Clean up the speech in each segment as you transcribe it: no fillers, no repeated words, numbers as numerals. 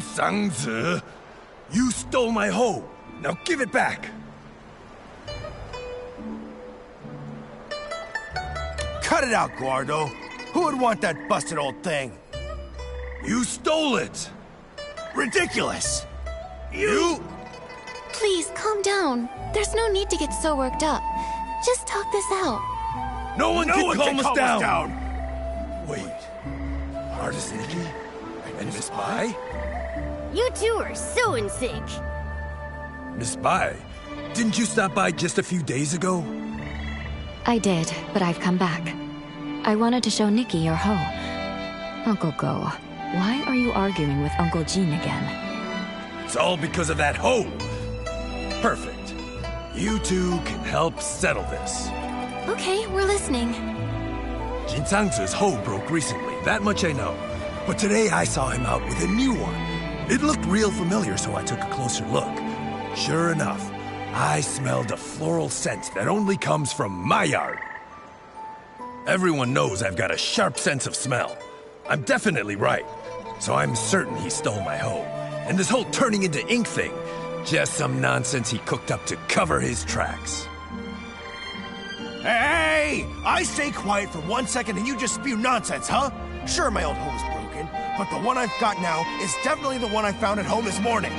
Sang-zi, you stole my hoe. Now give it back. Cut it out, Guardo. Who would want that busted old thing? You stole it. Ridiculous. You? Please, calm down. There's no need to get so worked up. Just talk this out. No one can calm us down. Wait. Artist Nikky? And Miss Bai? You two are so in sync. Miss Bai, didn't you stop by just a few days ago? I did, but I've come back. I wanted to show Nikky your hoe. Uncle Go, why are you arguing with Uncle Jin again? It's all because of that hoe. Perfect. You two can help settle this. Okay, we're listening. Jin Sang-zi's hoe broke recently, that much I know. But today I saw him out with a new one. It looked real familiar, so I took a closer look. Sure enough, I smelled a floral scent that only comes from my yard. Everyone knows I've got a sharp sense of smell. I'm definitely right. So I'm certain he stole my hoe. And this whole turning into ink thing, just some nonsense he cooked up to cover his tracks. Hey! I stay quiet for 1 second and you just spew nonsense, huh? Sure, my old hoe is broken, but the one I've got now is definitely the one I found at home this morning.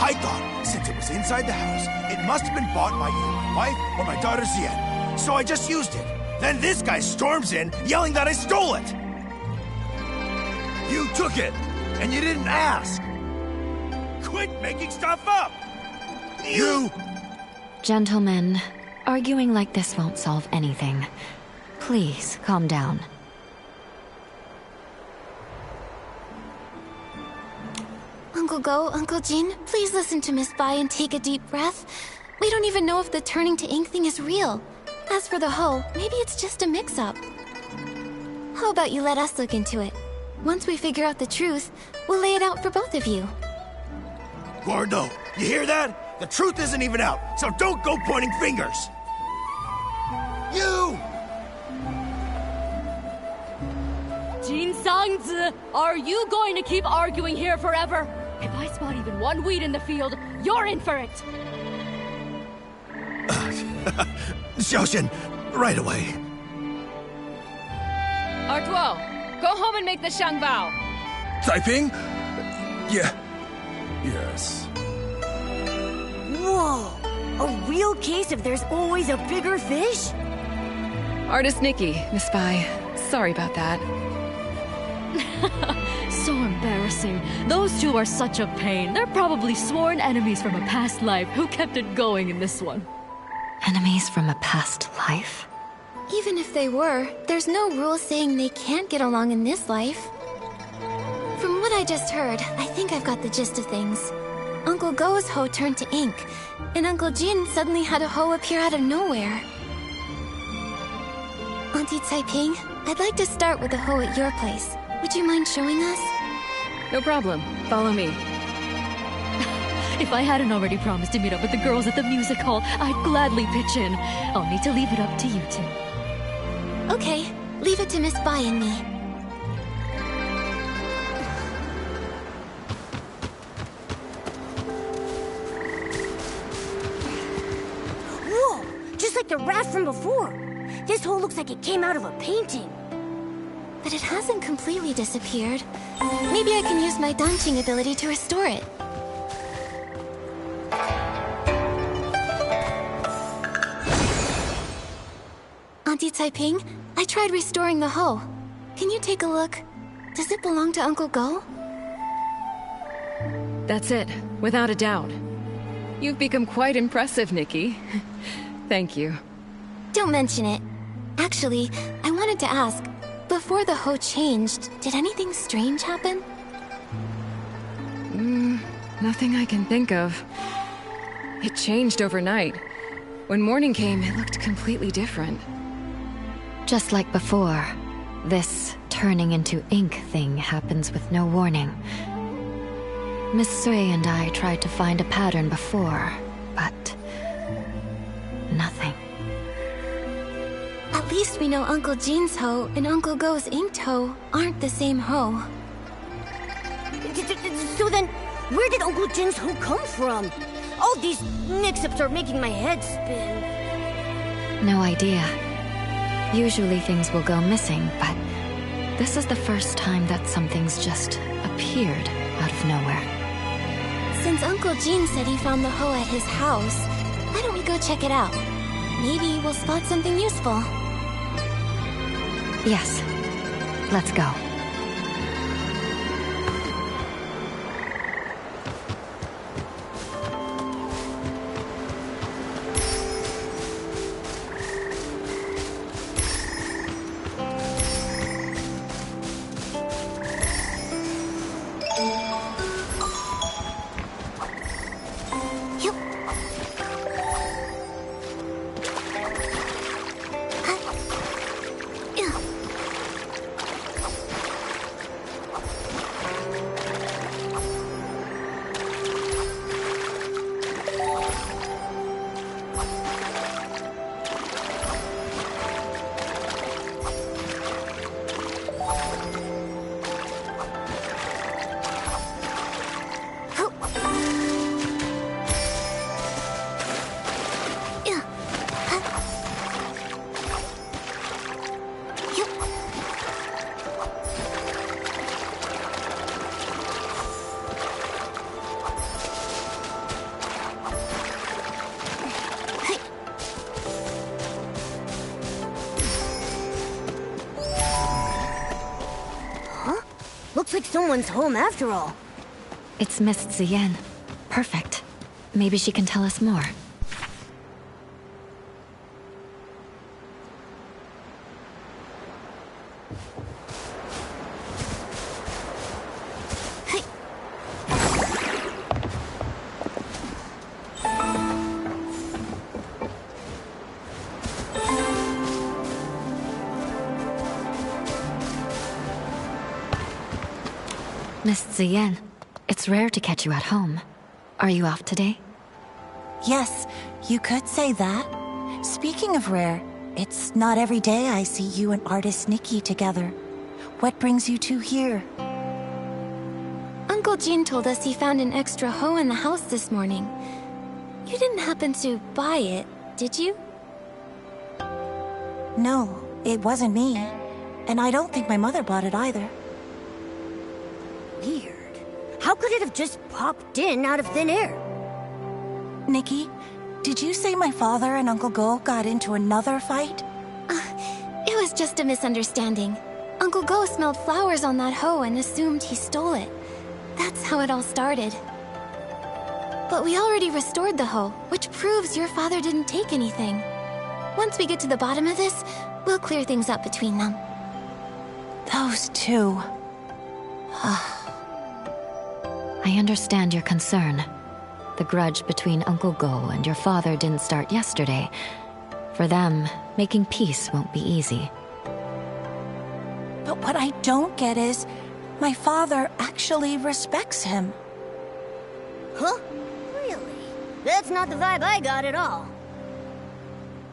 I thought, since it was inside the house, it must have been bought by either my wife or my daughter Zien. So I just used it. Then this guy storms in, yelling that I stole it. You took it, and you didn't ask. Quit making stuff up! You... Gentlemen, arguing like this won't solve anything. Please, calm down. Uncle Go, Uncle Jin, please listen to Miss Bai and take a deep breath. We don't even know if the turning to ink thing is real. As for the hoe, maybe it's just a mix-up. How about you let us look into it? Once we figure out the truth, we'll lay it out for both of you. Gordo, you hear that? The truth isn't even out, so don't go pointing fingers! You! Jin Sang-zi, are you going to keep arguing here forever? If I spot even one weed in the field, you're in for it! Xiaoxian, right away. Artuo, go home and make the Shangbao. Taiping? Yeah. Yes. Whoa! A real case of there's always a bigger fish? Artist Nikky, Miss Bai. Sorry about that. So embarrassing. Those two are such a pain. They're probably sworn enemies from a past life who kept it going in this one. Enemies from a past life? Even if they were, there's no rule saying they can't get along in this life. From what I just heard, I think I've got the gist of things. Uncle Go's hoe turned to ink, and Uncle Jin suddenly had a hoe appear out of nowhere. Auntie Taiping, I'd like to start with the hoe at your place. Would you mind showing us? No problem. Follow me. If I hadn't already promised to meet up with the girls at the music hall, I'd gladly pitch in. I'll need to leave it up to you two. Okay, leave it to Miss Bai and me. Whoa! Just like the raft from before. This hole looks like it came out of a painting. But it hasn't completely disappeared. Maybe I can use my dancing ability to restore it. Auntie Taiping, I tried restoring the hoe. Can you take a look? Does it belong to Uncle Go? That's it, without a doubt. You've become quite impressive, Nikky. Thank you. Don't mention it. Actually, I wanted to ask, before the hoe changed, did anything strange happen? Nothing I can think of. It changed overnight. When morning came, it looked completely different. Just like before, this turning into ink thing happens with no warning. Miss Sui and I tried to find a pattern before, but nothing. At least we know Uncle Jin's hoe and Uncle Go's inked hoe aren't the same hoe. So then, where did Uncle Jin's hoe come from? All these mix-ups are making my head spin. No idea. Usually things will go missing, but this is the first time that something's just appeared out of nowhere. Since Uncle Jin said he found the hoe at his house, why don't we go check it out? Maybe we'll spot something useful. Yes. Let's go. Looks like someone's home after all. It's Miss Zien. Perfect. Maybe she can tell us more. Miss Zien, it's rare to catch you at home. Are you off today? Yes, you could say that. Speaking of rare, it's not every day I see you and artist Nikky together. What brings you two here? Uncle Jin told us he found an extra hoe in the house this morning. You didn't happen to buy it, did you? No, it wasn't me. And I don't think my mother bought it either. Weird. How could it have just popped in out of thin air? Nikky, did you say my father and Uncle Go got into another fight? It was just a misunderstanding. Uncle Go smelled flowers on that hoe and assumed he stole it. That's how it all started. But we already restored the hoe, which proves your father didn't take anything. Once we get to the bottom of this, we'll clear things up between them. Those two. I understand your concern. The grudge between Uncle Go and your father didn't start yesterday. For them, making peace won't be easy. But what I don't get is, my father actually respects him. Huh? Really? That's not the vibe I got at all.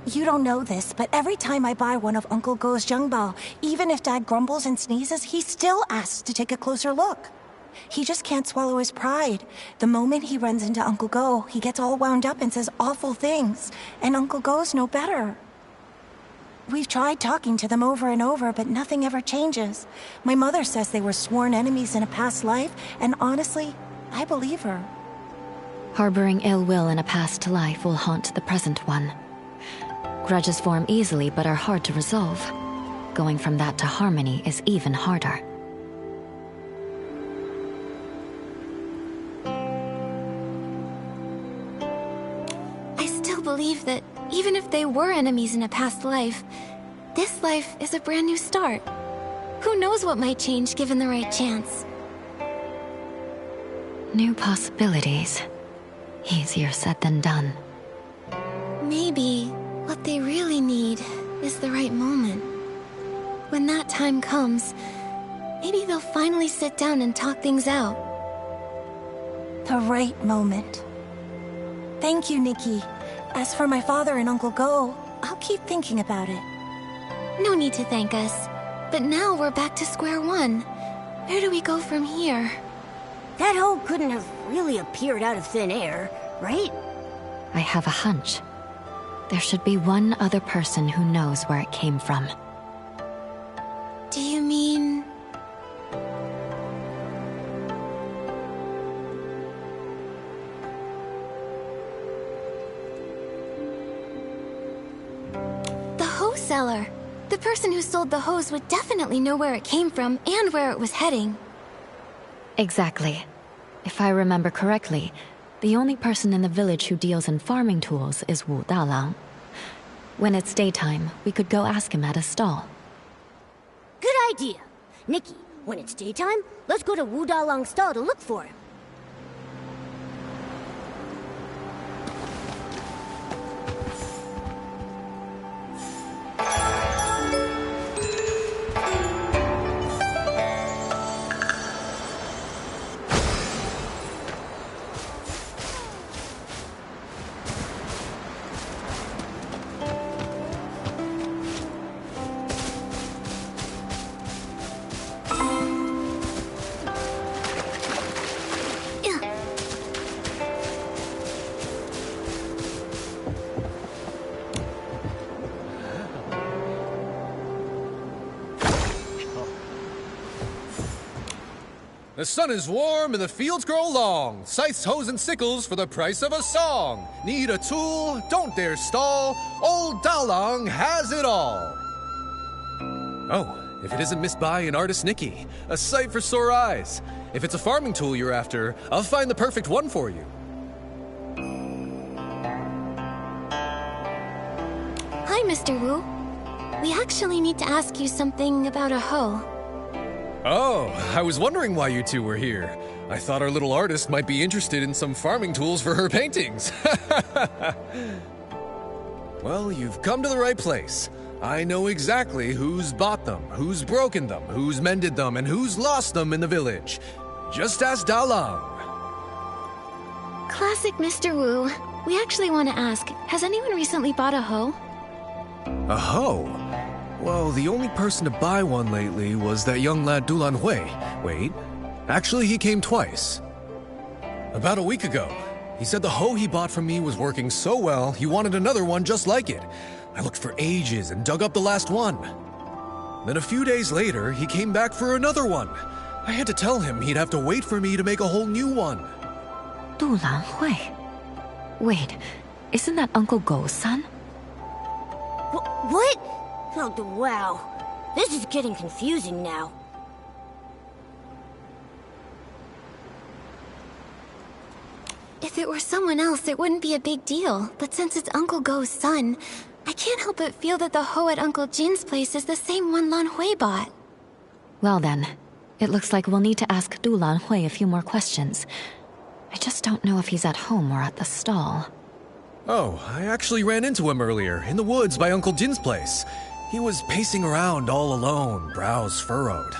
You don't know this, but every time I buy one of Uncle Go's Jungbao, even if Dad grumbles and sneezes, he still asks to take a closer look. He just can't swallow his pride. The moment he runs into Uncle Go, he gets all wound up and says awful things. And Uncle Go's no better. We've tried talking to them over and over, but nothing ever changes. My mother says they were sworn enemies in a past life, and honestly, I believe her. Harboring ill will in a past life will haunt the present one. Grudges form easily but are hard to resolve. Going from that to harmony is even harder. I still believe that even if they were enemies in a past life, this life is a brand new start. Who knows what might change given the right chance? New possibilities. Easier said than done. Maybe what they really need is the right moment. When that time comes, maybe they'll finally sit down and talk things out. The right moment. Thank you, Nikky. As for my father and Uncle Go, I'll keep thinking about it. No need to thank us. But now we're back to square one. Where do we go from here? That hoe couldn't have really appeared out of thin air, right? I have a hunch. There should be one other person who knows where it came from. Do you mean... the hoe seller? The person who sold the hose would definitely know where it came from and where it was heading. Exactly. If I remember correctly, the only person in the village who deals in farming tools is Wu Dalang. When it's daytime, we could go ask him at his stall. Good idea. Nikki, when it's daytime, let's go to Wu Dalang's stall to look for him. The sun is warm and the fields grow long. Scythes, hoes, and sickles for the price of a song. Need a tool? Don't dare stall. Old Dalang has it all. Oh, if it isn't Miss Bai and artist Nikki, a sight for sore eyes. If it's a farming tool you're after, I'll find the perfect one for you. Hi, Mr. Wu. We actually need to ask you something about a hoe. Oh, I was wondering why you two were here. I thought our little artist might be interested in some farming tools for her paintings. Well, you've come to the right place. I know exactly who's bought them, who's broken them, who's mended them, and who's lost them in the village. Just ask Dalang. Classic Mr. Wu. We actually want to ask, has anyone recently bought a hoe? A hoe? Well, the only person to buy one lately was that young lad Dulan Hui. Wait, actually he came twice. About a week ago. He said the hoe he bought from me was working so well, he wanted another one just like it. I looked for ages and dug up the last one. Then a few days later, he came back for another one. I had to tell him he'd have to wait for me to make a whole new one. Dulan Hui. Wait, isn't that Uncle Go's son? What? Oh, wow. This is getting confusing now. If it were someone else, it wouldn't be a big deal. But since it's Uncle Go's son, I can't help but feel that the hoe at Uncle Jin's place is the same one Lan Hui bought. Well then, it looks like we'll need to ask Dulan Hui a few more questions. I just don't know if he's at home or at the stall. Oh, I actually ran into him earlier, in the woods by Uncle Jin's place. He was pacing around all alone, brows furrowed.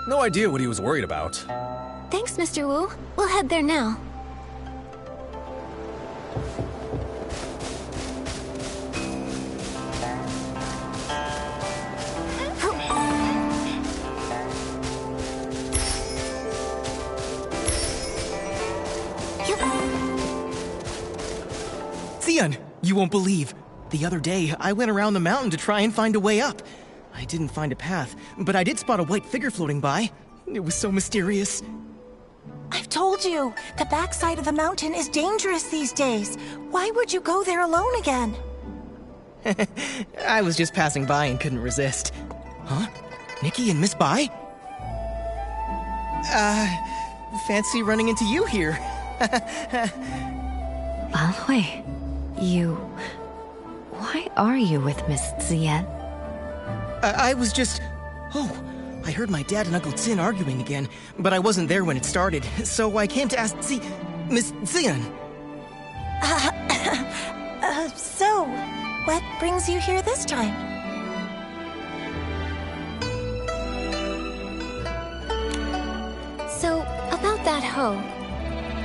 No idea what he was worried about. Thanks, Mr. Wu. We'll head there now. Xian, you won't believe. The other day, I went around the mountain to try and find a way up. I didn't find a path, but I did spot a white figure floating by. It was so mysterious. I've told you, the backside of the mountain is dangerous these days. Why would you go there alone again? I was just passing by and couldn't resist. Huh? Nikki and Miss Bai? Fancy running into you here. Lan Hui, you... Why are you with Miss Xian? I was just... Oh, I heard my dad and Uncle Jin arguing again, but I wasn't there when it started, so I came to ask Miss Xian. So, what brings you here this time? So, about that hoe.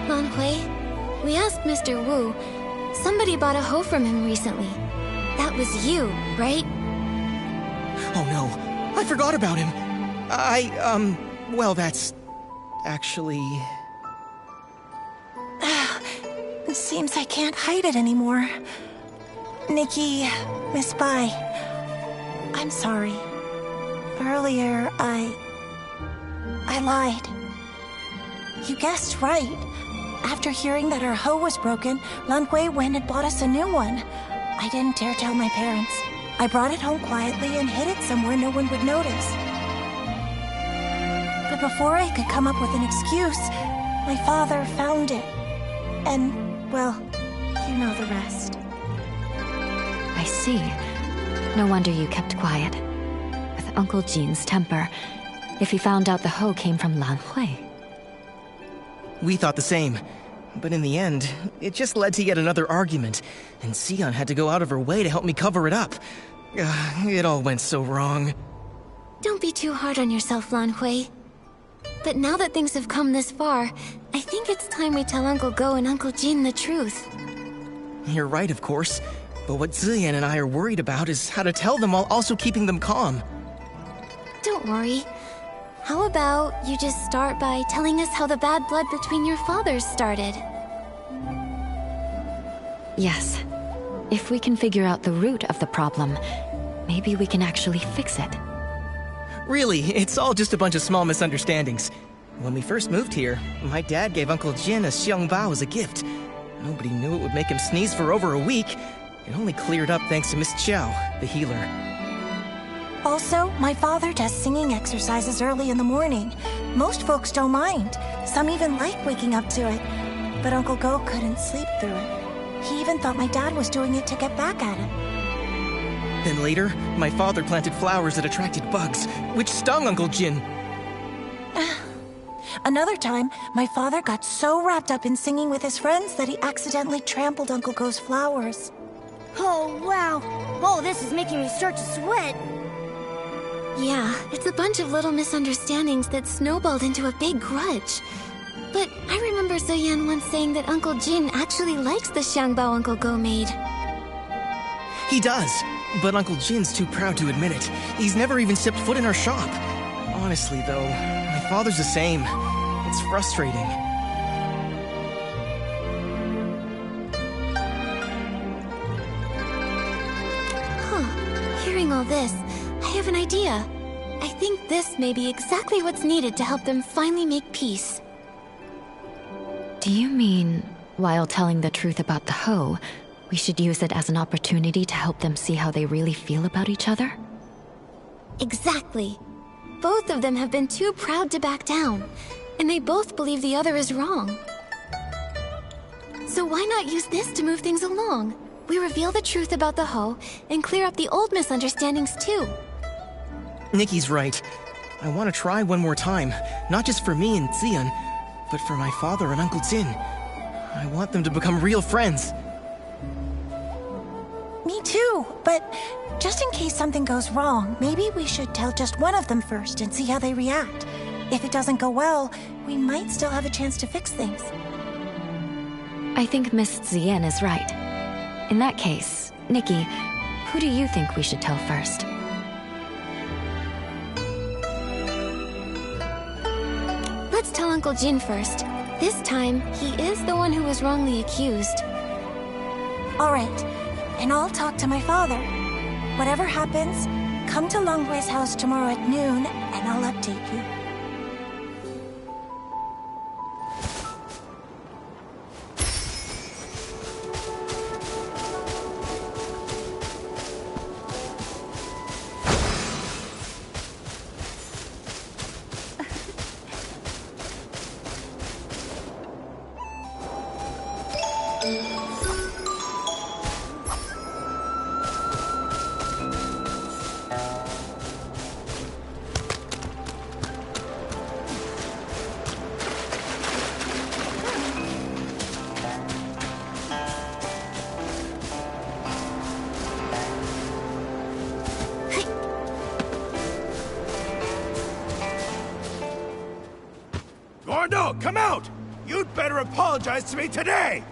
Lan Hui, we asked Mr. Wu. Somebody bought a hoe from him recently. That was you, right? Oh no, I forgot about him. Well, that's... actually... Seems I can't hide it anymore. Nikky, Miss Bai, I'm sorry. Earlier, I lied. You guessed right. After hearing that our hoe was broken, Lan Hui went and bought us a new one. I didn't dare tell my parents. I brought it home quietly and hid it somewhere no one would notice. But before I could come up with an excuse, my father found it. And, well, you know the rest. I see. No wonder you kept quiet. With Uncle Jin's temper, if he found out the hoe came from Lan Hui. We thought the same. But in the end, it just led to yet another argument, and Sion had to go out of her way to help me cover it up. It all went so wrong. Don't be too hard on yourself, Lan Hui. But now that things have come this far, I think it's time we tell Uncle Go and Uncle Jin the truth. You're right, of course. But what Ziyan and I are worried about is how to tell them while also keeping them calm. Don't worry. How about you just start by telling us how the bad blood between your fathers started? Yes. If we can figure out the root of the problem, maybe we can actually fix it. Really, it's all just a bunch of small misunderstandings. When we first moved here, my dad gave Uncle Jin a xiangbao as a gift. Nobody knew it would make him sneeze for over a week. It only cleared up thanks to Miss Chow, the healer. Also, my father does singing exercises early in the morning. Most folks don't mind. Some even like waking up to it. But Uncle Go couldn't sleep through it. He even thought my dad was doing it to get back at him. Then later, my father planted flowers that attracted bugs, which stung Uncle Jin. Another time, my father got so wrapped up in singing with his friends that he accidentally trampled Uncle Go's flowers. Oh, wow. Oh, this is making me start to sweat. Yeah, it's a bunch of little misunderstandings that snowballed into a big grudge. But I remember Ziyan once saying that Uncle Jin actually likes the xiangbao Uncle Go made. He does, but Uncle Jin's too proud to admit it. He's never even stepped foot in our shop. Honestly, though, my father's the same. It's frustrating. Hearing all this, I have an idea. I think this may be exactly what's needed to help them finally make peace. Do you mean, while telling the truth about the hoe, we should use it as an opportunity to help them see how they really feel about each other? Exactly. Both of them have been too proud to back down, and they both believe the other is wrong. So why not use this to move things along? We reveal the truth about the hoe and clear up the old misunderstandings too. Nikki's right. I want to try one more time, not just for me and Ziyan, but for my father and Uncle Jin. I want them to become real friends. Me too, but just in case something goes wrong, maybe we should tell just one of them first and see how they react. If it doesn't go well, we might still have a chance to fix things. I think Miss Ziyan is right. In that case, Nikky, who do you think we should tell first? Let's tell Uncle Jin first. This time, he is the one who was wrongly accused. All right, and I'll talk to my father. Whatever happens, come to Lan Hui's house tomorrow at noon, and I'll update you. Gordo, come out! You'd better apologize to me today!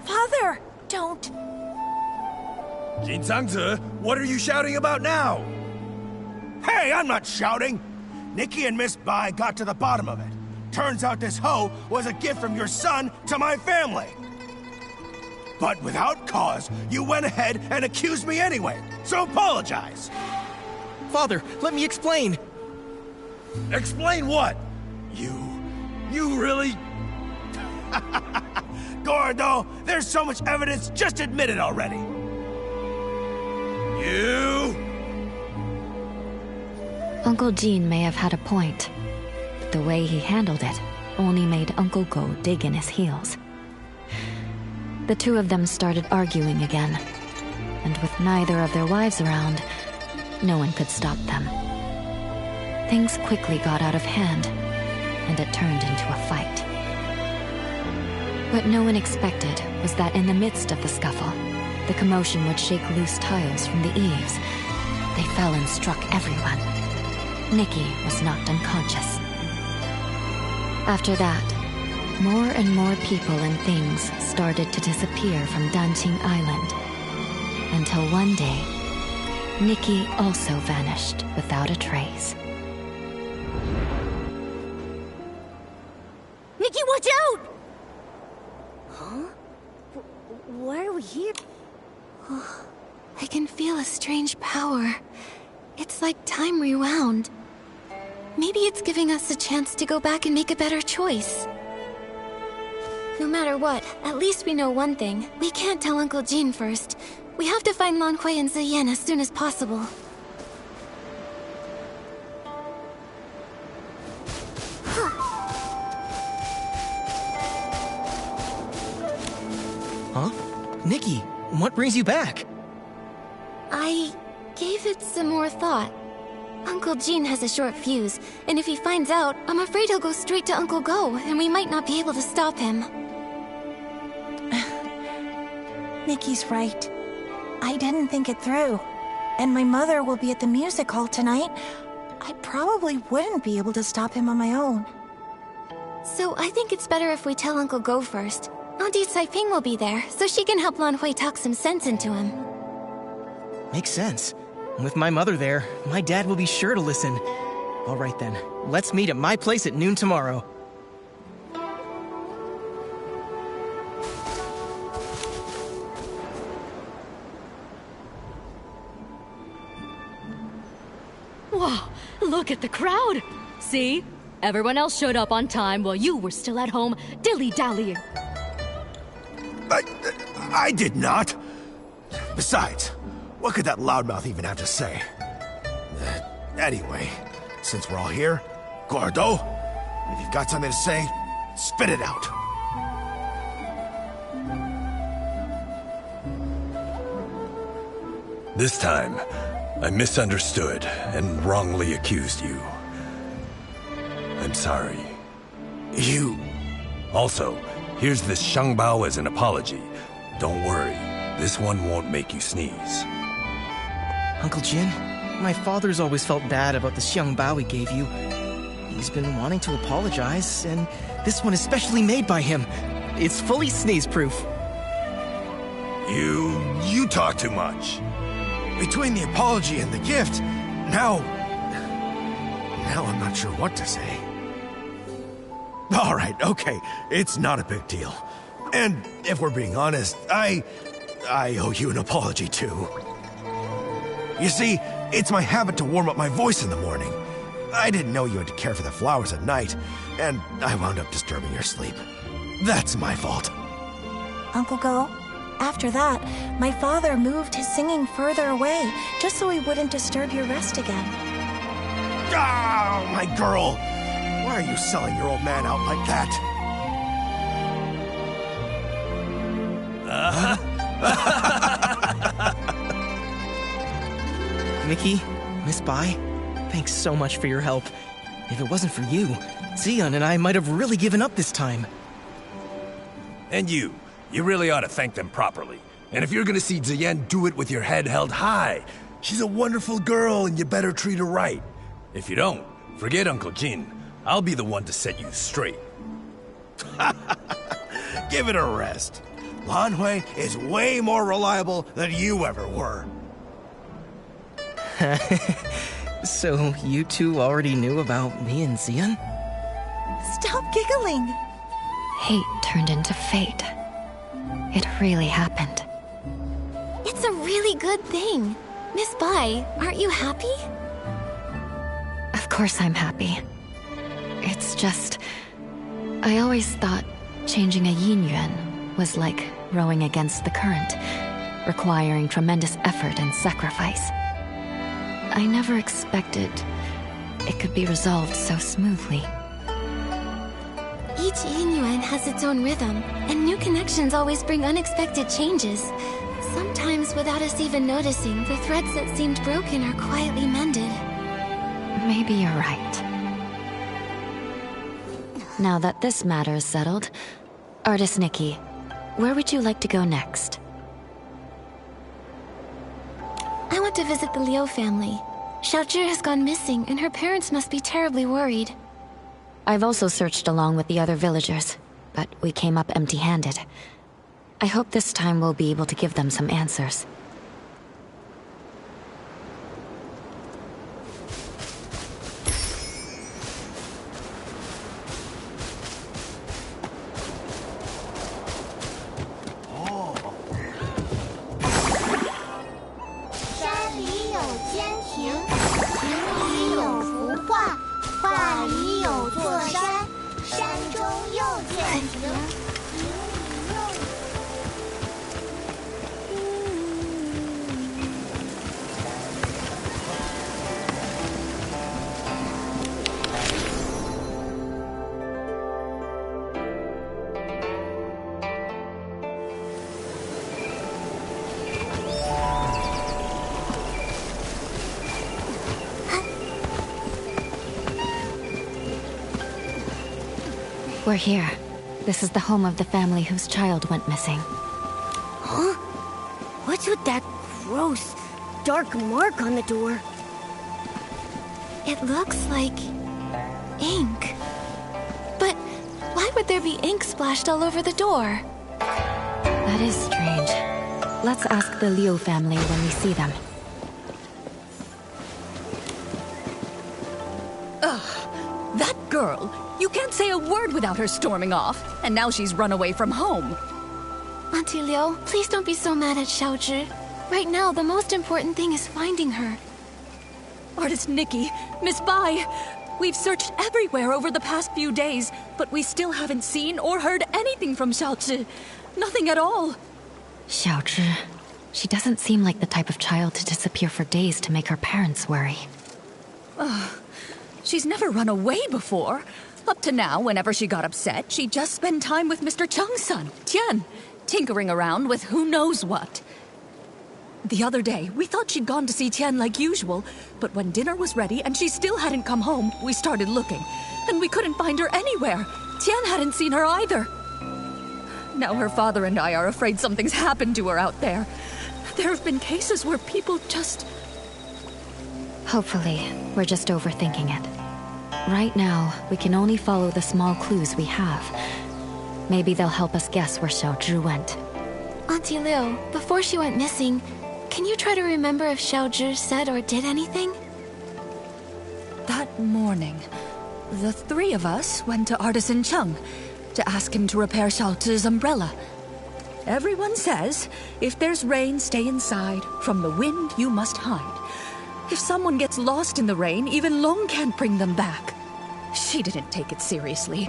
Father, don't. Jin Sangzi, what are you shouting about now? Hey, I'm not shouting! Nikky and Miss Bai got to the bottom of it. Turns out this hoe was a gift from your son to my family. But without cause, you went ahead and accused me anyway. So apologize. Father, let me explain. Explain what? You really... Gordo, there's so much evidence, just admit it already. You... Uncle Jean may have had a point, but the way he handled it only made Uncle Go dig in his heels. The two of them started arguing again, and with neither of their wives around, no one could stop them. Things quickly got out of hand, and it turned into a fight. What no one expected was that in the midst of the scuffle, the commotion would shake loose tiles from the eaves. They fell and struck everyone. Nikky was knocked unconscious. After that, more and more people and things started to disappear from Danqing Island. Until one day, Nikky also vanished without a trace. Nikky, watch out! Huh? Why are we here? I can feel a strange power. It's like time rewound. Maybe it's giving us a chance to go back and make a better choice. No matter what, at least we know one thing. We can't tell Uncle Jean first. We have to find Lan Hui and Ziyan as soon as possible. Huh? Nikky, what brings you back? I gave it some more thought. Uncle Jean has a short fuse, and if he finds out, I'm afraid he'll go straight to Uncle Go, and we might not be able to stop him. Nikki's right. I didn't think it through. And my mother will be at the music hall tonight. I probably wouldn't be able to stop him on my own. So I think it's better if we tell Uncle Go first. Auntie Saiping will be there, so she can help Lan Hui talk some sense into him. Makes sense. With my mother there, my dad will be sure to listen. All right then, let's meet at my place at noon tomorrow. Whoa, look at the crowd! See? Everyone else showed up on time while you were still at home dilly-dallying. I did not. Besides, what could that loudmouth even have to say? Anyway, since we're all here, Gordo, if you've got something to say, spit it out. This time, I misunderstood and wrongly accused you. I'm sorry. You... Also, here's this Shangbao as an apology. Don't worry, this one won't make you sneeze. Uncle Jin, my father's always felt bad about the Xiangbao he gave you. He's been wanting to apologize, and this one is specially made by him. It's fully sneeze-proof. You talk too much. Between the apology and the gift, now I'm not sure what to say. All right, okay, it's not a big deal. And if we're being honest, I owe you an apology too. You see, it's my habit to warm up my voice in the morning. I didn't know you had to care for the flowers at night, and I wound up disturbing your sleep. That's my fault. Uncle Go, after that, my father moved his singing further away, just so he wouldn't disturb your rest again. Ah, my girl! Why are you selling your old man out like that? Nikky, Miss Bai, thanks so much for your help. If it wasn't for you, Ziyan and I might have really given up this time. And you really ought to thank them properly. And if you're gonna see Ziyan, do it with your head held high. She's a wonderful girl and you better treat her right. If you don't, forget Uncle Jin. I'll be the one to set you straight. Give it a rest. Lan Hui is way more reliable than you ever were. So you two already knew about me and Ziyan? Stop giggling! Hate turned into fate. It really happened. It's a really good thing. Miss Bai, aren't you happy? Of course I'm happy. It's just... I always thought changing a yin yuan was like rowing against the current, requiring tremendous effort and sacrifice. I never expected it could be resolved so smoothly. Each yin yuan has its own rhythm, and new connections always bring unexpected changes. Sometimes, without us even noticing, the threads that seemed broken are quietly mended. Maybe you're right. Now that this matter is settled, Artist Nikky, where would you like to go next? I want to visit the Liu family. Xiaozhi has gone missing, and her parents must be terribly worried. I've also searched along with the other villagers, but we came up empty-handed. I hope this time we'll be able to give them some answers. We're here. This is the home of the family whose child went missing. Huh? What's with that gross, dark mark on the door? It looks like... ink. But why would there be ink splashed all over the door? That is strange. Let's ask the Liu family when we see them. Ugh, that girl! You can't say a word without her storming off, and now she's run away from home. Auntie Liu, please don't be so mad at Xiaozhi. Right now, the most important thing is finding her. Artist Nikky, Miss Bai, we've searched everywhere over the past few days, but we still haven't seen or heard anything from Xiaozhi. Nothing at all. Xiaozhi. She doesn't seem like the type of child to disappear for days to make her parents worry. She's never run away before. Up to now, whenever she got upset, she'd just spend time with Mr. Cheng's son, Tian, tinkering around with who knows what. The other day, we thought she'd gone to see Tian like usual, but when dinner was ready and she still hadn't come home, we started looking, and we couldn't find her anywhere. Tian hadn't seen her either. Now her father and I are afraid something's happened to her out there. There have been cases where people just... Hopefully, we're just overthinking it. Right now, we can only follow the small clues we have. Maybe they'll help us guess where Xiaozhi went. Auntie Liu, before she went missing, can you try to remember if Xiaozhi said or did anything? That morning, the three of us went to Artisan Cheng to ask him to repair Xiaozhi's umbrella. Everyone says, if there's rain, stay inside. From the wind, you must hide. If someone gets lost in the rain, even Long can't bring them back. She didn't take it seriously.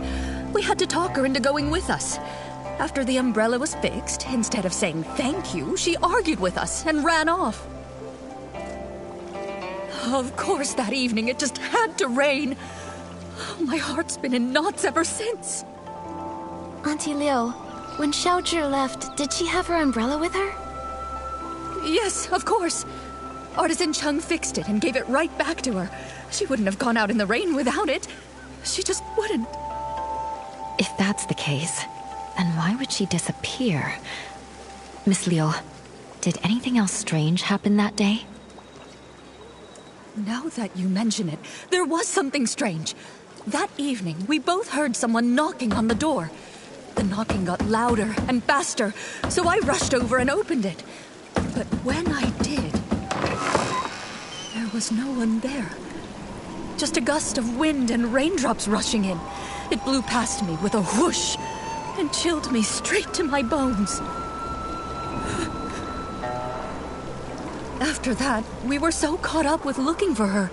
We had to talk her into going with us. After the umbrella was fixed, instead of saying thank you, she argued with us and ran off. Of course, that evening it just had to rain. My heart's been in knots ever since. Auntie Liu, when Xiaozhi left, did she have her umbrella with her? Yes, of course. Artisan Cheng fixed it and gave it right back to her. She wouldn't have gone out in the rain without it. She just wouldn't. If that's the case, then why would she disappear? Miss Liu, did anything else strange happen that day? Now that you mention it, there was something strange. That evening, we both heard someone knocking on the door. The knocking got louder and faster, so I rushed over and opened it. But when I did, there was no one there. Just a gust of wind and raindrops rushing in. It blew past me with a whoosh and chilled me straight to my bones. After that, we were so caught up with looking for her.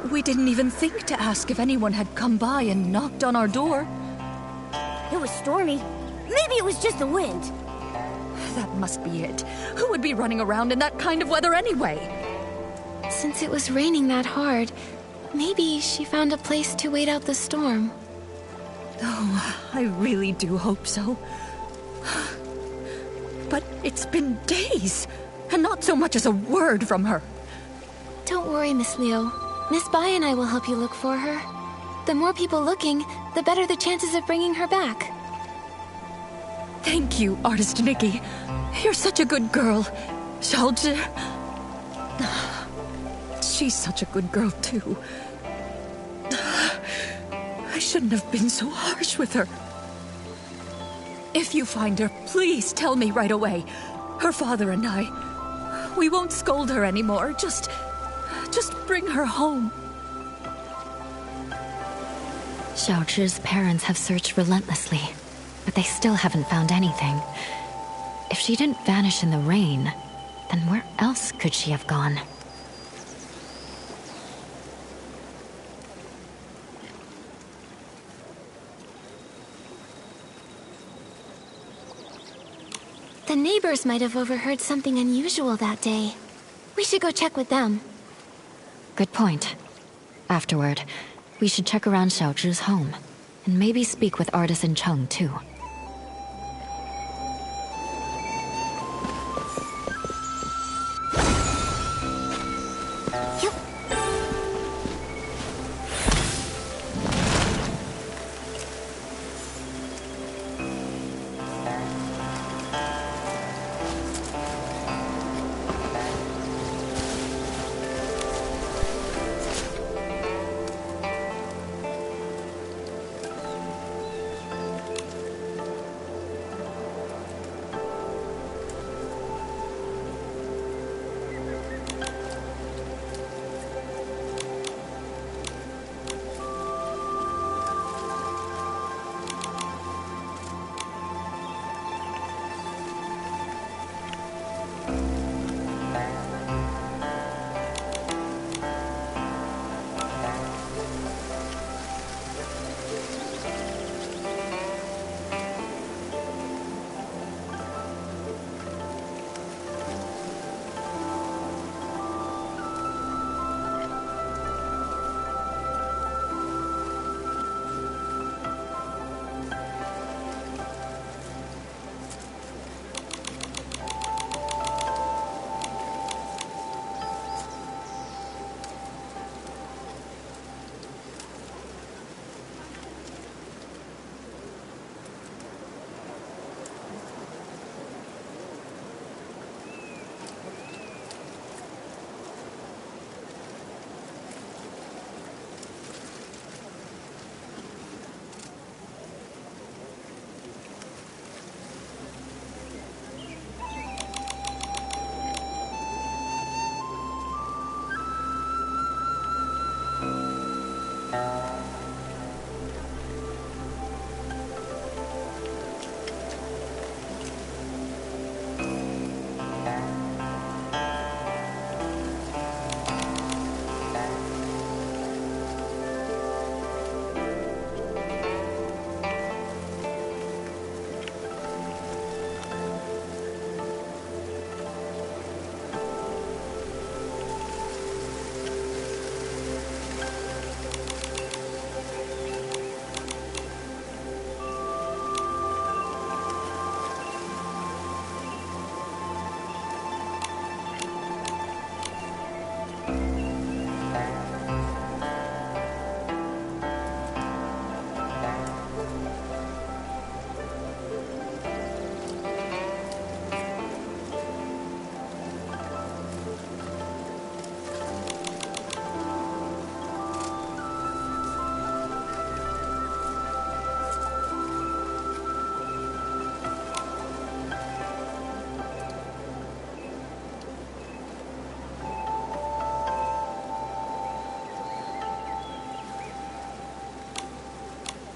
We didn't even think to ask if anyone had come by and knocked on our door. It was stormy. Maybe it was just the wind. That must be it. Who would be running around in that kind of weather anyway? Since it was raining that hard, maybe she found a place to wait out the storm. Oh, I really do hope so. But it's been days, and not so much as a word from her. Don't worry, Miss Leo. Miss Bai and I will help you look for her. The more people looking, the better the chances of bringing her back. Thank you, Artist Nikky. You're such a good girl. Xiaozhi... She's such a good girl, too. I shouldn't have been so harsh with her. If you find her, please tell me right away. Her father and I... We won't scold her anymore. Just bring her home. Xiaozhi's parents have searched relentlessly, but they still haven't found anything. If she didn't vanish in the rain, then where else could she have gone? The neighbors might have overheard something unusual that day. We should go check with them. Good point. Afterward, we should check around Xiaozhi's home, and maybe speak with Artisan Chung, too.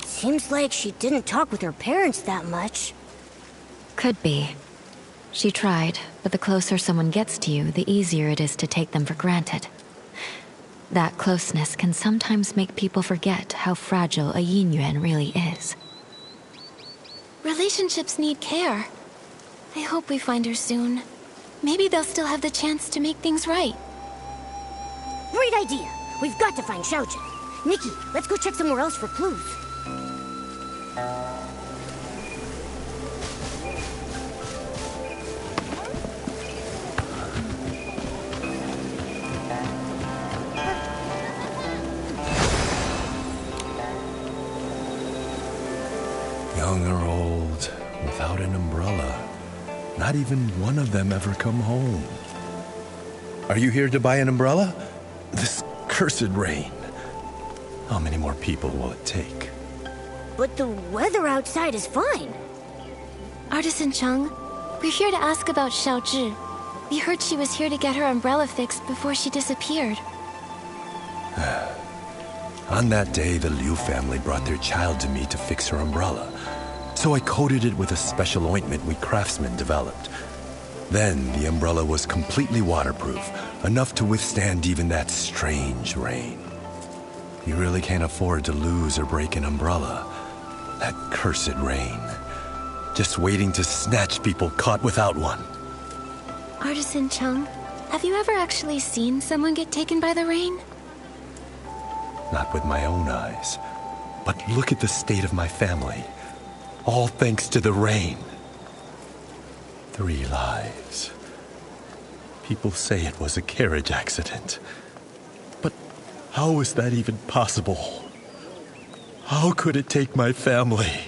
Seems like she didn't talk with her parents that much. Could be. She tried, but the closer someone gets to you, the easier it is to take them for granted. That closeness can sometimes make people forget how fragile a yin yuan really is. Relationships need care. I hope we find her soon. Maybe they'll still have the chance to make things right. Great idea! We've got to find Xiaojun. Nikki, let's go check somewhere else for clues. Young or old, without an umbrella. Not even one of them ever come home. Are you here to buy an umbrella? This cursed rain. How many more people will it take? But the weather outside is fine. Artisan Chung, we're here to ask about Xiaozhi. We heard she was here to get her umbrella fixed before she disappeared. On that day, the Liu family brought their child to me to fix her umbrella. So I coated it with a special ointment we craftsmen developed. Then the umbrella was completely waterproof, enough to withstand even that strange rain. You really can't afford to lose or break an umbrella. That cursed rain. Just waiting to snatch people caught without one. Artisan Chung, have you ever actually seen someone get taken by the rain? Not with my own eyes. But look at the state of my family. All thanks to the rain. 3 lives. People say it was a carriage accident. But how is that even possible? How could it take my family?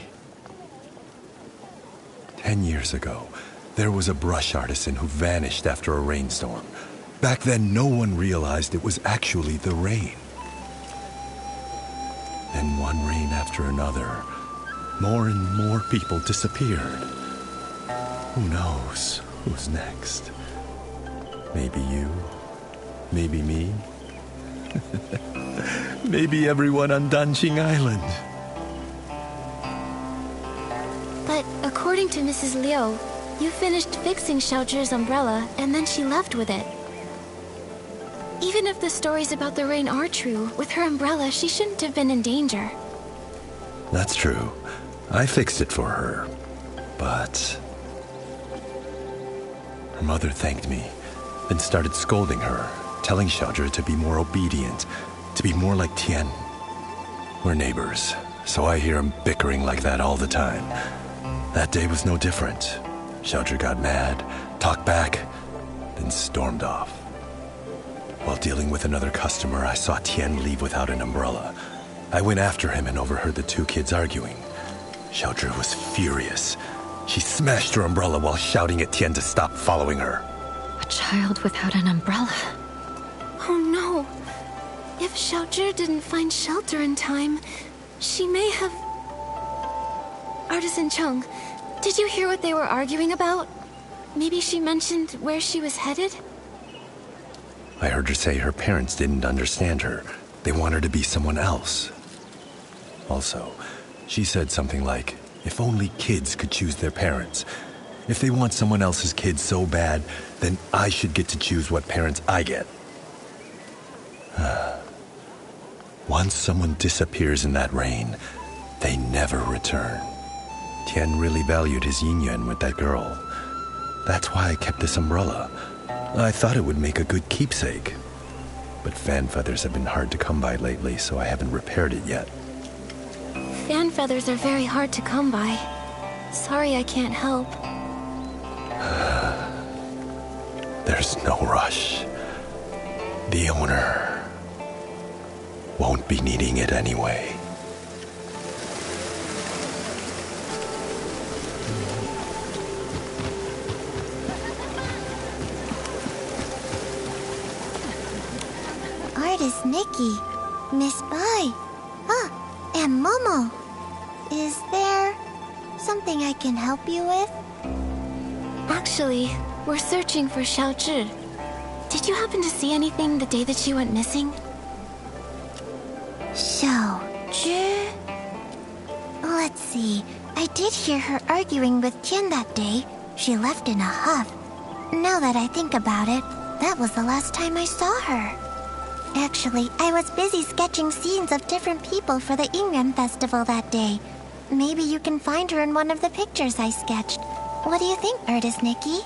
10 years ago, there was a brush artisan who vanished after a rainstorm. Back then, no one realized it was actually the rain. Then one rain after another, more and more people disappeared. Who knows who's next? Maybe you, maybe me, maybe everyone on Danqing Island. But according to Mrs. Liu, you finished fixing Xiaozhi's umbrella and then she left with it. Even if the stories about the rain are true, with her umbrella, she shouldn't have been in danger. That's true. I fixed it for her. But her mother thanked me, then started scolding her, telling Xiaozhi to be more obedient, to be more like Tian. We're neighbors, so I hear him bickering like that all the time. That day was no different. Xiaozhi got mad, talked back, then stormed off. While dealing with another customer, I saw Tian leave without an umbrella. I went after him and overheard the 2 kids arguing. Xiaozhi was furious. She smashed her umbrella while shouting at Tian to stop following her. A child without an umbrella. Oh no. If Xiaozhi didn't find shelter in time, she may have... Artisan Chung, did you hear what they were arguing about? Maybe she mentioned where she was headed? I heard her say her parents didn't understand her. They want her to be someone else. Also, she said something like, if only kids could choose their parents. If they want someone else's kid so bad, then I should get to choose what parents I get. Once someone disappears in that rain, they never return. Tian really valued his yin yuan with that girl. That's why I kept this umbrella. I thought it would make a good keepsake. But fan feathers have been hard to come by lately, so I haven't repaired it yet. Fan feathers are very hard to come by. Sorry I can't help. There's no rush. The owner won't be needing it anyway. Artist Nikky, Miss Bai, and Momo. Is there something I can help you with? Actually, we're searching for Xiaozhi. Did you happen to see anything the day that she went missing? Xiaozhi? Let's see. I did hear her arguing with Tian that day, She left in a huff. Now that I think about it, that was the last time I saw her. Actually, I was busy sketching scenes of different people for the Ingram Festival that day. Maybe you can find her in one of the pictures I sketched. What do you think, artist Nikky?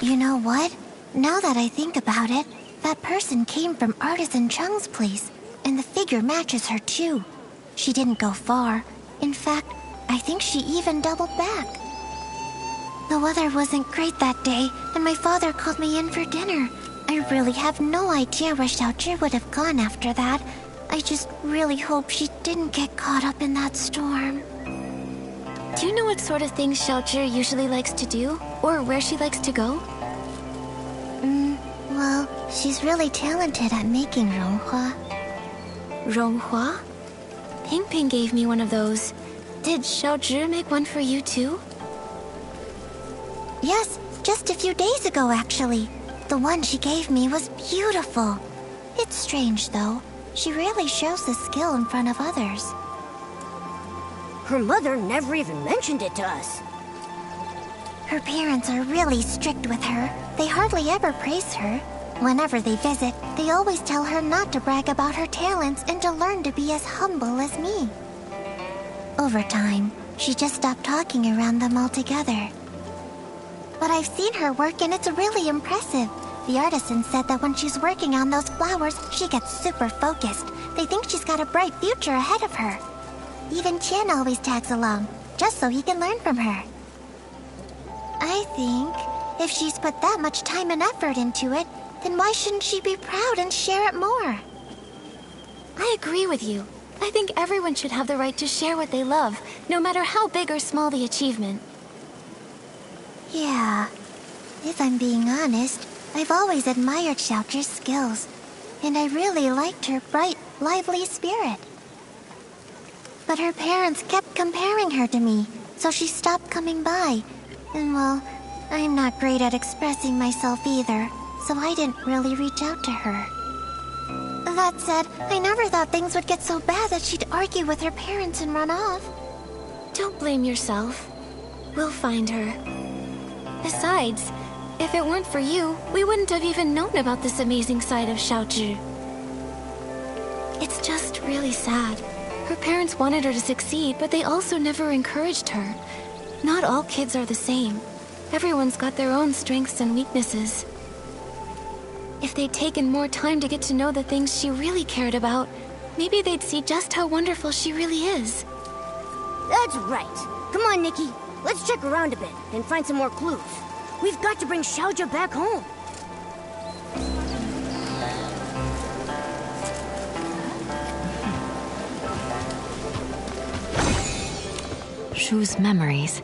You know what? Now that I think about it, that person came from Artisan Chung's place, and the figure matches her too. She didn't go far. In fact, I think she even doubled back. The weather wasn't great that day, and my father called me in for dinner. I really have no idea where Xiaozhi would have gone after that. I just really hope she didn't get caught up in that storm. Do you know what sort of things Xiaozhi usually likes to do? Or where she likes to go? Well, she's really talented at making ronghua. Ronghua? Ping Ping gave me one of those. Did Xiaozhi make one for you too? Yes, just a few days ago actually. The one she gave me was beautiful. It's strange though. She rarely shows the skill in front of others. Her mother never even mentioned it to us. Her parents are really strict with her. They hardly ever praise her. Whenever they visit, they always tell her not to brag about her talents and to learn to be as humble as me. Over time, she just stopped talking around them altogether. But I've seen her work and it's really impressive. The artisan said that when she's working on those flowers, she gets super focused. They think she's got a bright future ahead of her. Even Tian always tags along, just so he can learn from her. I think if she's put that much time and effort into it, then why shouldn't she be proud and share it more? I agree with you. I think everyone should have the right to share what they love, no matter how big or small the achievement. Yeah. If I'm being honest, I've always admired Xiaozhi's skills, and I really liked her bright, lively spirit. But her parents kept comparing her to me, so she stopped coming by. And well, I'm not great at expressing myself either, so I didn't really reach out to her. That said, I never thought things would get so bad that she'd argue with her parents and run off. Don't blame yourself. We'll find her. Besides, if it weren't for you, we wouldn't have even known about this amazing side of Xiaozhi. It's just really sad. Her parents wanted her to succeed, but they also never encouraged her. Not all kids are the same. Everyone's got their own strengths and weaknesses. If they'd taken more time to get to know the things she really cared about, maybe they'd see just how wonderful she really is. That's right. Come on, Nikky. Let's check around a bit and find some more clues. We've got to bring Xiaozhi back home. Shu's memories,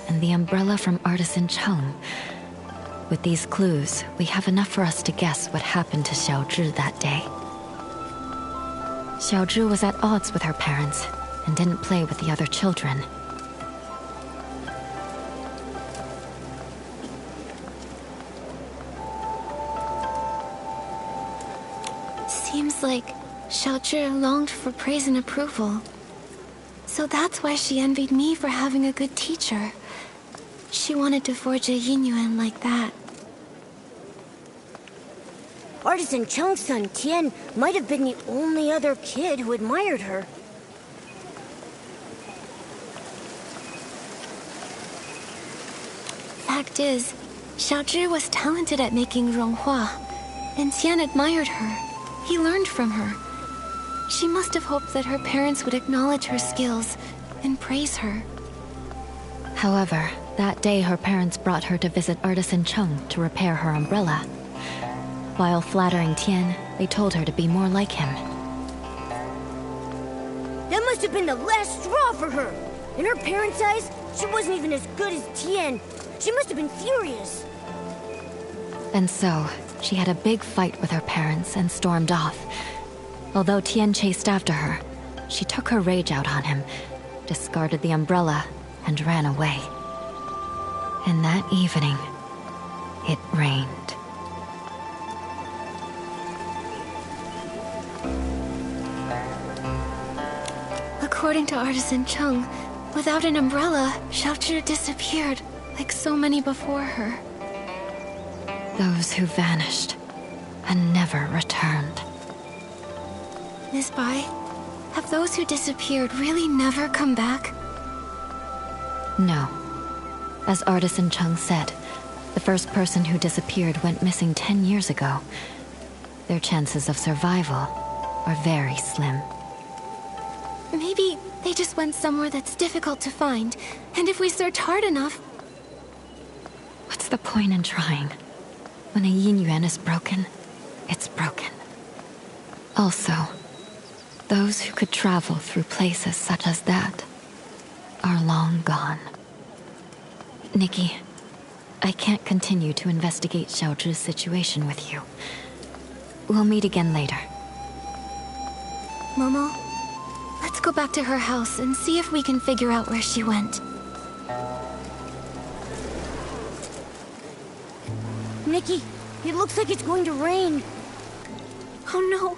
and the umbrella from Artisan Chung. With these clues, we have enough for us to guess what happened to Xiaozhi that day. Xiaozhi was at odds with her parents, and didn't play with the other children. Seems like Xiaozhi longed for praise and approval. So that's why she envied me for having a good teacher. She wanted to forge a Yinyuan like that. Artisan Chung's son, Tian, might have been the only other kid who admired her. Fact is, Xiaozhi was talented at making ronghua, and Tian admired her. He learned from her. She must have hoped that her parents would acknowledge her skills and praise her. However, that day her parents brought her to visit Artisan Chung to repair her umbrella. While flattering Tian, they told her to be more like him. That must have been the last straw for her. In her parents' eyes, she wasn't even as good as Tian. She must have been furious. And so, she had a big fight with her parents and stormed off. Although Tian chased after her, she took her rage out on him, discarded the umbrella, and ran away. And that evening, it rained. According to Artisan Chung, without an umbrella, Xiaozhi disappeared, like so many before her. Those who vanished and never returned. Miss Bai, have those who disappeared really never come back? No. As Artisan Chung said, the first person who disappeared went missing 10 years ago. Their chances of survival are very slim. Maybe they just went somewhere that's difficult to find, and if we search hard enough... What's the point in trying? When a yin yuan is broken, it's broken. Also, those who could travel through places such as that are long gone. Nikky, I can't continue to investigate Xiaozhi's situation with you. We'll meet again later. Momo, let's go back to her house and see if we can figure out where she went. Nikky, it looks like it's going to rain. Oh no.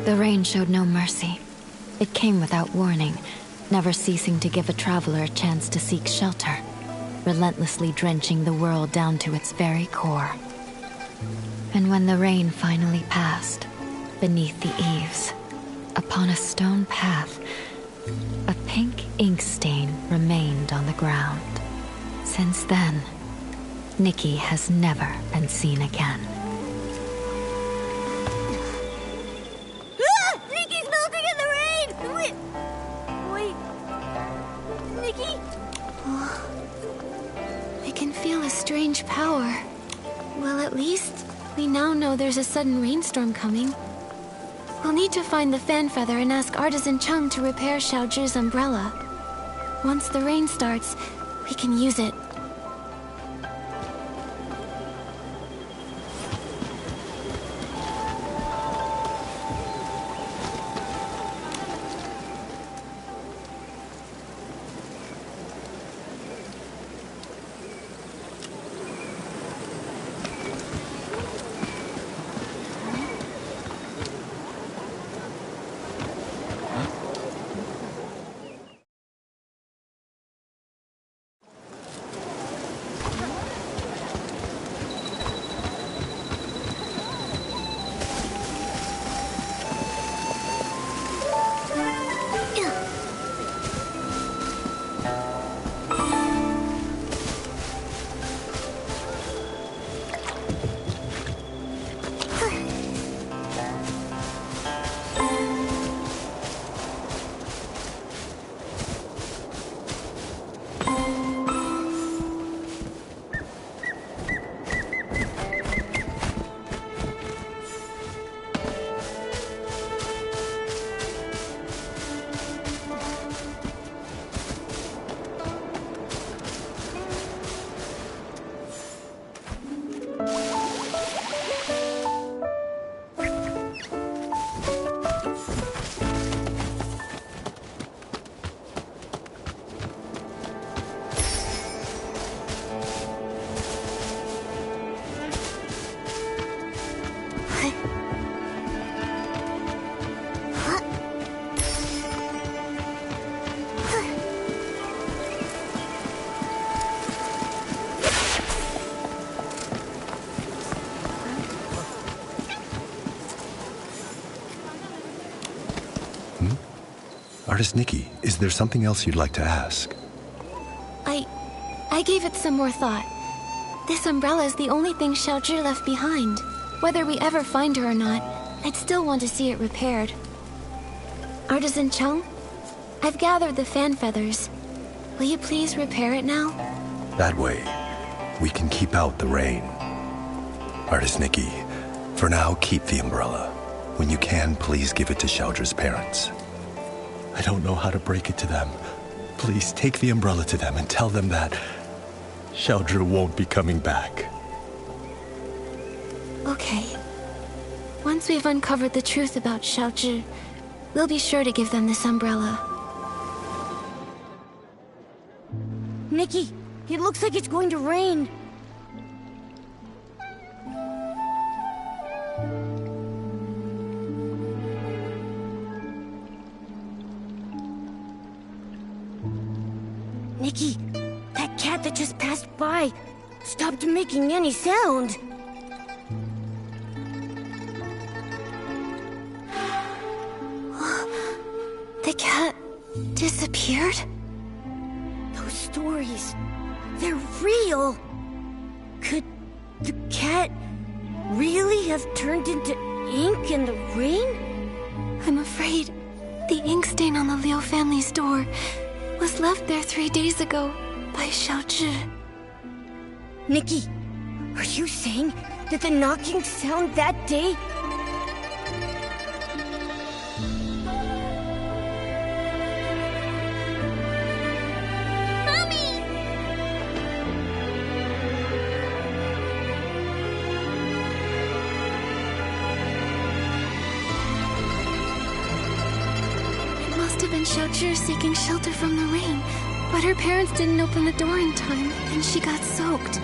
The rain showed no mercy. It came without warning, never ceasing to give a traveler a chance to seek shelter, relentlessly drenching the world down to its very core. And when the rain finally passed, beneath the eaves, upon a stone path, a pink ink stain remained on the ground. Since then, Nikky has never been seen again. Ah! Nikky's melting in the rain! Wait... Nikky? Oh, I can feel a strange power. Well, at least we now know there's a sudden rainstorm coming. We'll need to find the fan feather and ask Artisan Chung to repair Xiaozhi's umbrella. Once the rain starts, we can use it. Artist Nikky, is there something else you'd like to ask? I gave it some more thought. This umbrella is the only thing Xiaozhi left behind. Whether we ever find her or not, I'd still want to see it repaired. Artisan Chung, I've gathered the fan feathers. Will you please repair it now? That way, we can keep out the rain. Artist Nikky, for now, keep the umbrella. When you can, please give it to Xiaozhi's parents. I don't know how to break it to them. Please take the umbrella to them and tell them that Xiaozhi won't be coming back. Okay. Once we've uncovered the truth about Xiaozhi, We'll be sure to give them this umbrella. Nikky, it looks like it's going to rain. Nikky, that cat that just passed by stopped making any sound. The cat disappeared? Those stories, they're real. Could the cat really have turned into ink in the rain? I'm afraid the ink stain on the Liu family's door was left there 3 days ago by Xiaozhi. Nikky, are you saying that the knocking sound that day... Xiaozhi seeking shelter from the rain, but her parents didn't open the door in time, and she got soaked. So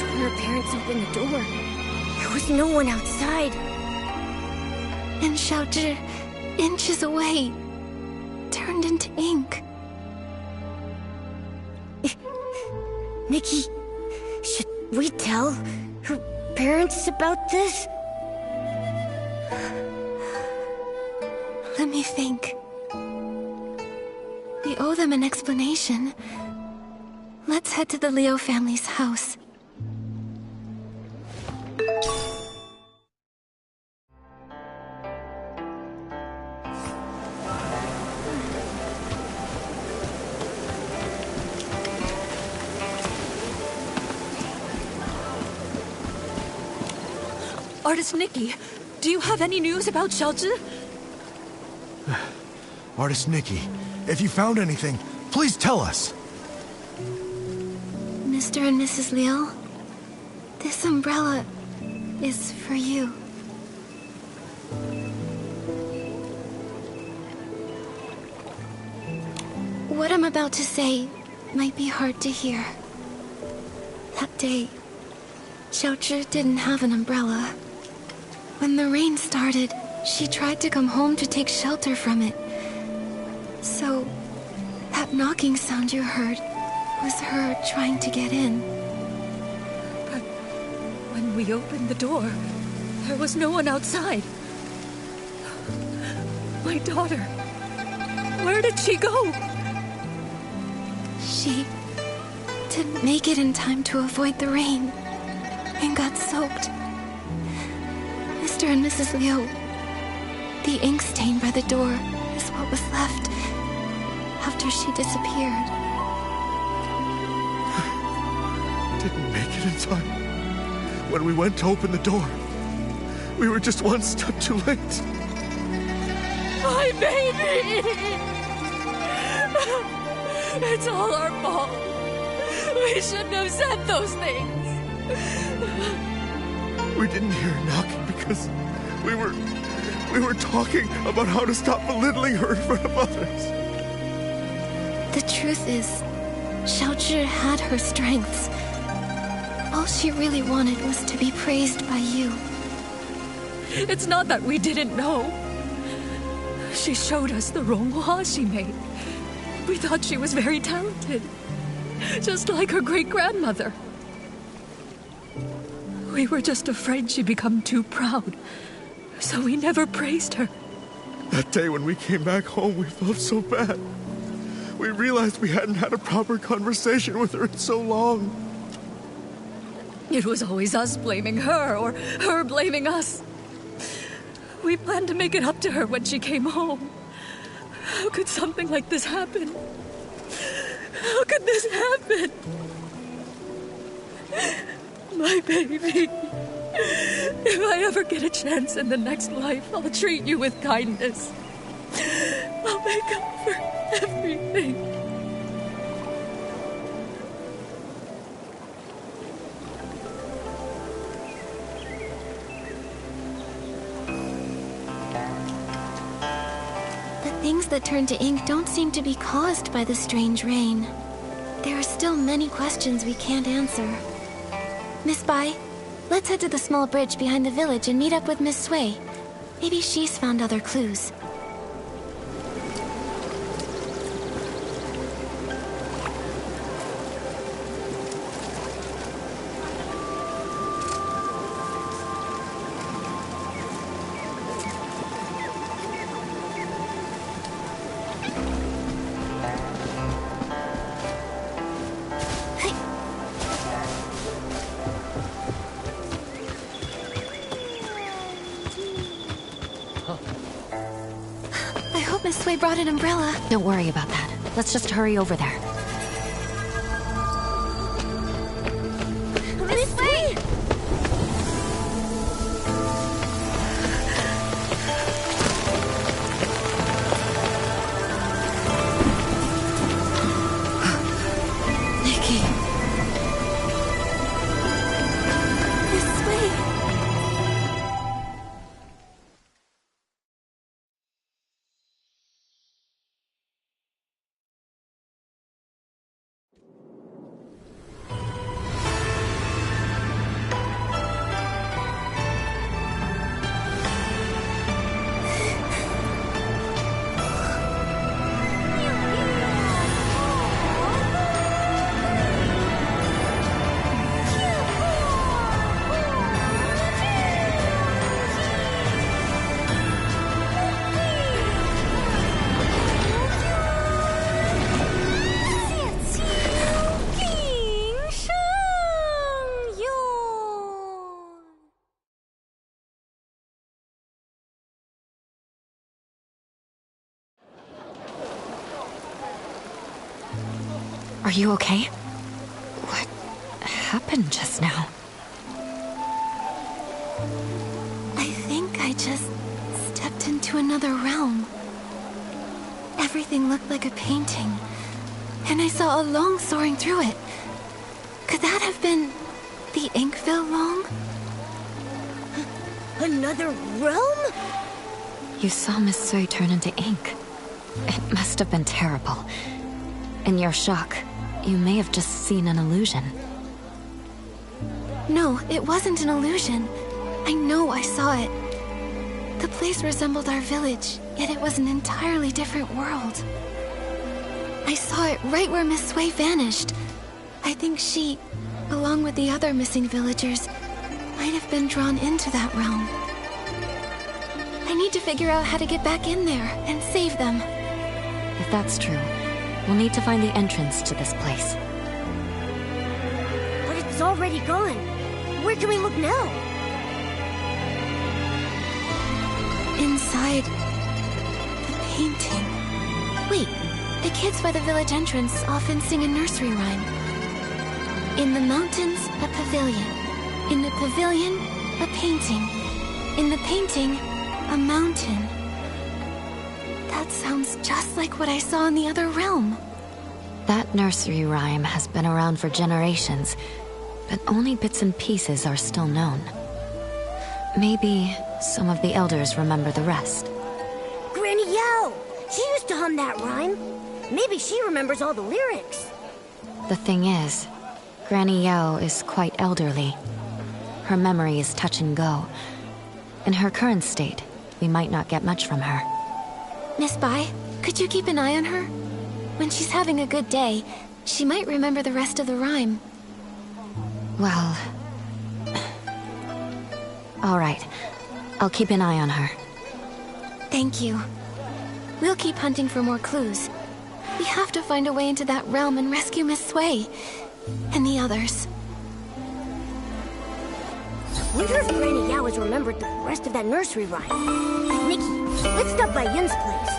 when her parents opened the door, there was no one outside. And Xiaozhi, inches away, turned into ink. Nikky, should we tell her parents about this? Let me think. We owe them an explanation. Let's head to the Liu family's house. Artist Nikky, do you have any news about Xiaozhi? Artist Nikky, if you found anything, please tell us. Mr. and Mrs. Liu, this umbrella is for you. What I'm about to say might be hard to hear. That day, Xiaozhi didn't have an umbrella. When the rain started, she tried to come home to take shelter from it. So, that knocking sound you heard was her trying to get in. But when we opened the door, there was no one outside. My daughter, where did she go? She didn't make it in time to avoid the rain and got soaked. Mr. and Mrs. Liu, the ink stain by the door is what was left after she disappeared. Didn't make it in time. When we went to open the door, we were just one step too late. My baby! It's all our fault. We shouldn't have said those things. We didn't hear her knocking because we were talking about how to stop belittling her in front of others. The truth is, Xiaozhi had her strengths. All she really wanted was to be praised by you. It's not that we didn't know. She showed us the ronghua she made. We thought she was very talented, just like her great-grandmother. We were just afraid she'd become too proud, so we never praised her. That day when we came back home, we felt so bad. We realized we hadn't had a proper conversation with her in so long. It was always us blaming her, or her blaming us. We planned to make it up to her when she came home. How could something like this happen? How could this happen? My baby. If I ever get a chance in the next life, I'll treat you with kindness. I'll make up for everything. things that turn to ink don't seem to be caused by the strange rain. There are still many questions we can't answer. Miss Bai, let's head to the small bridge behind the village and meet up with Miss Sui. Maybe she's found other clues. Miss Sui brought an umbrella. Don't worry about that. Let's just hurry over there. Miss Sui! Nikky. Miss Sui. Are you okay? What happened just now? I think I just stepped into another realm. Everything looked like a painting, and I saw a long soaring through it. Could that have been the Inkville long? Another realm? You saw Miss Sui turn into ink. It must have been terrible. In your shock, you may have just seen an illusion. No, it wasn't an illusion. I know I saw it. The place resembled our village, yet it was an entirely different world. I saw it right where Miss Sui vanished. I think she, along with the other missing villagers, might have been drawn into that realm. I need to figure out how to get back in there and save them. If that's true, we'll need to find the entrance to this place. But it's already gone. Where can we look now? Inside the painting. Wait, the kids by the village entrance often sing a nursery rhyme. In the mountains, a pavilion. In the pavilion, a painting. In the painting, a mountain. That sounds just like what I saw in the other realm. That nursery rhyme has been around for generations, but only bits and pieces are still known. Maybe some of the elders remember the rest. Granny Yao! She used to hum that rhyme. Maybe she remembers all the lyrics. The thing is, Granny Yao is quite elderly. Her memory is touch and go. In her current state, we might not get much from her. Miss Bai, could you keep an eye on her? When she's having a good day, she might remember the rest of the rhyme. Well... all right. I'll keep an eye on her. Thank you. We'll keep hunting for more clues. We have to find a way into that realm and rescue Miss Sui. And the others. Wonder if Granny Yao has remembered the rest of that nursery rhyme. Nikki, let's stop by Yun's place.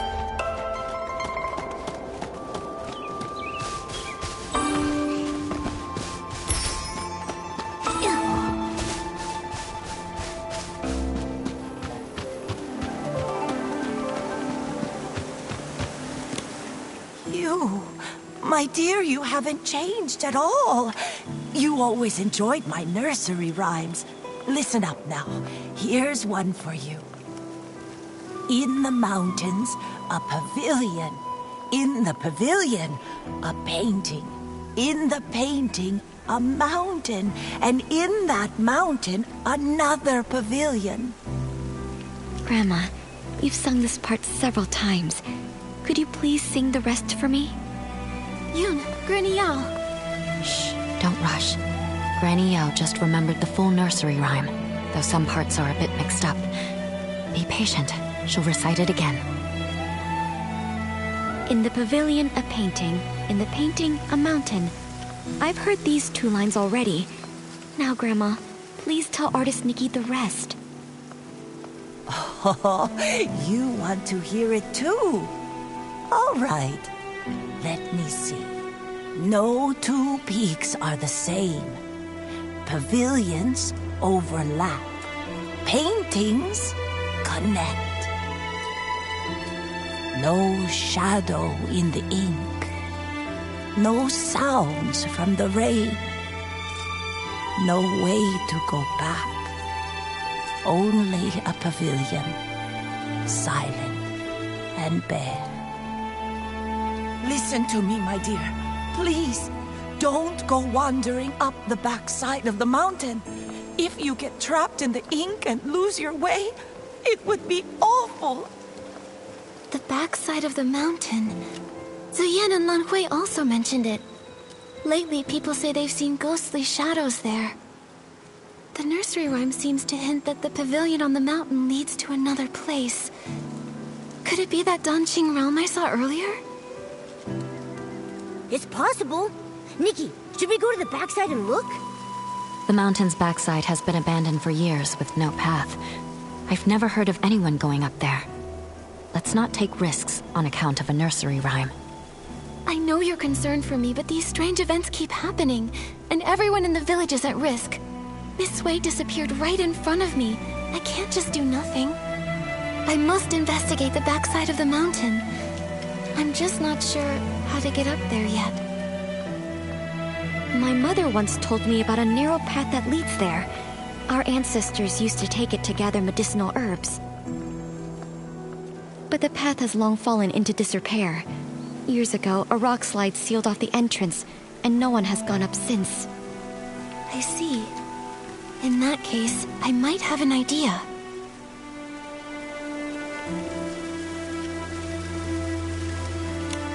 My dear, you haven't changed at all. You always enjoyed my nursery rhymes. Listen up now. Here's one for you. In the mountains, a pavilion. In the pavilion, a painting. In the painting, a mountain. And in that mountain, another pavilion. Grandma, you've sung this part several times. Could you please sing the rest for me? Yun, Granny Yao. Shh, don't rush. Granny Yao just remembered the full nursery rhyme, though some parts are a bit mixed up. Be patient. She'll recite it again. In the pavilion, a painting. In the painting, a mountain. I've heard these 2 lines already. Now, Grandma, please tell artist Nikky the rest. Oh, you want to hear it too? All right. Let me see. No 2 peaks are the same. Pavilions overlap. Paintings connect. No shadow in the ink. No sounds from the rain. No way to go back. Only a pavilion, silent and bare. Listen to me, my dear. Please, don't go wandering up the backside of the mountain. If you get trapped in the ink and lose your way, it would be awful. The backside of the mountain. Zuyan and Lan Hui also mentioned it. Lately, people say they've seen ghostly shadows there. The nursery rhyme seems to hint that the pavilion on the mountain leads to another place. Could it be that Danqing realm I saw earlier? It's possible. Nikky, should we go to the backside and look? The mountain's backside has been abandoned for years with no path. I've never heard of anyone going up there. Let's not take risks on account of a nursery rhyme. I know you're concerned for me, but these strange events keep happening, and everyone in the village is at risk. Miss Wei disappeared right in front of me. I can't just do nothing. I must investigate the backside of the mountain. I'm just not sure how to get up there yet. My mother once told me about a narrow path that leads there. Our ancestors used to take it to gather medicinal herbs. But the path has long fallen into disrepair. Years ago, a rock slide sealed off the entrance, and no one has gone up since. I see. In that case, I might have an idea.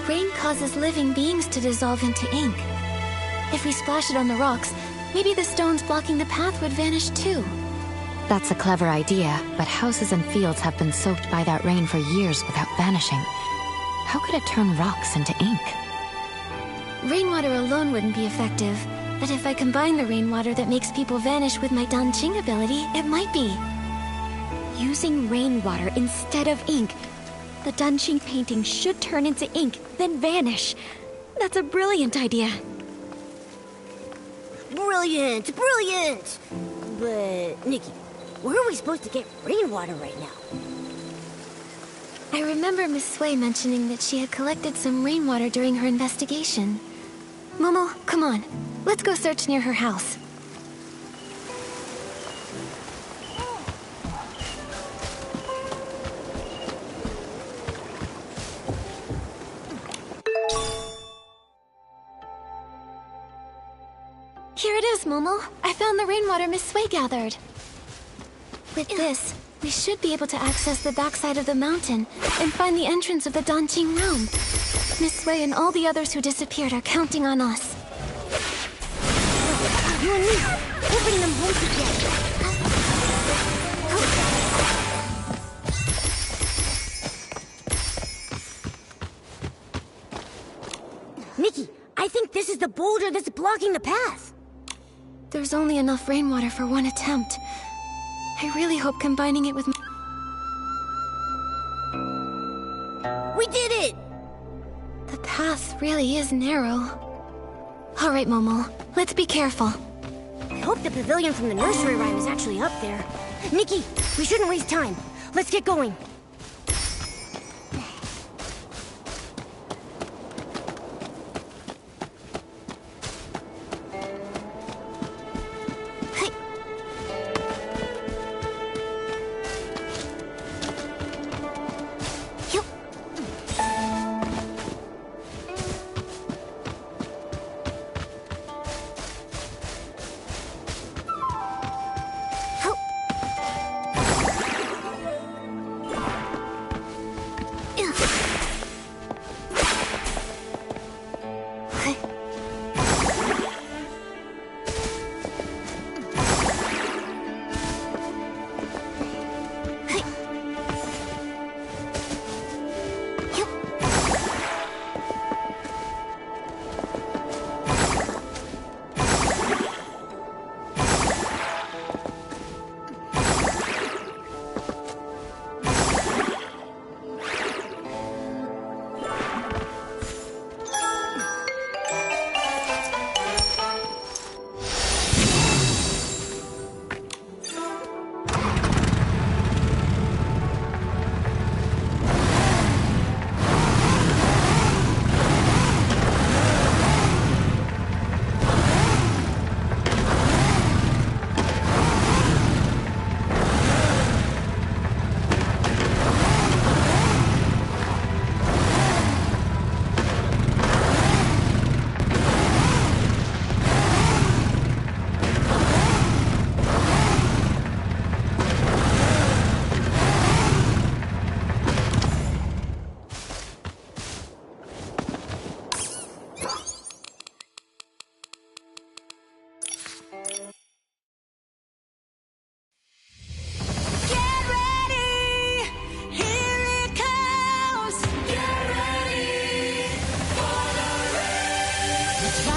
Rain causes living beings to dissolve into ink. If we splash it on the rocks, maybe the stones blocking the path would vanish too. That's a clever idea, but houses and fields have been soaked by that rain for years without vanishing. How could it turn rocks into ink? Rainwater alone wouldn't be effective, but if I combine the rainwater that makes people vanish with my Danqing ability, it might be. Using rainwater instead of ink, the Danqing painting should turn into ink, then vanish. That's a brilliant idea. Brilliant! Brilliant! But, Nikky, where are we supposed to get rainwater right now? I remember Miss Sui mentioning that she had collected some rainwater during her investigation. Momo, come on. Let's go search near her house. Here it is, Momo. I found the rainwater Miss Sui gathered. With this, we should be able to access the backside of the mountain and find the entrance of the Danqing realm. Miss Sui and all the others who disappeared are counting on us. You and me, we'll bring them home together. Nikky, I think this is the boulder that's blocking the path. There's only enough rainwater for one attempt. I really hope combining it with... We did it! The path really is narrow. All right, Momo. Let's be careful. I hope the pavilion from the nursery rhyme is actually up there. Nikky, we shouldn't waste time. Let's get going.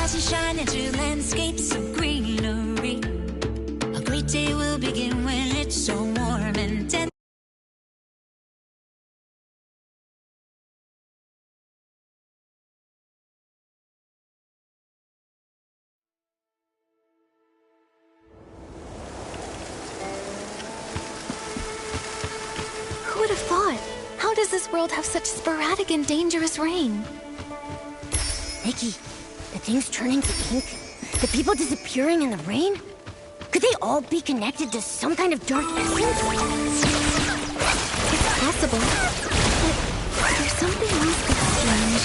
dazzle shine into landscapes of greenery. A great day will begin when it's so warm and tender. Who would have thought? How does this world have such sporadic and dangerous rain? Nikky, the things turning to ink, the people disappearing in the rain? Could they all be connected to some kind of dark essence? It's possible, but there's something else that's strange.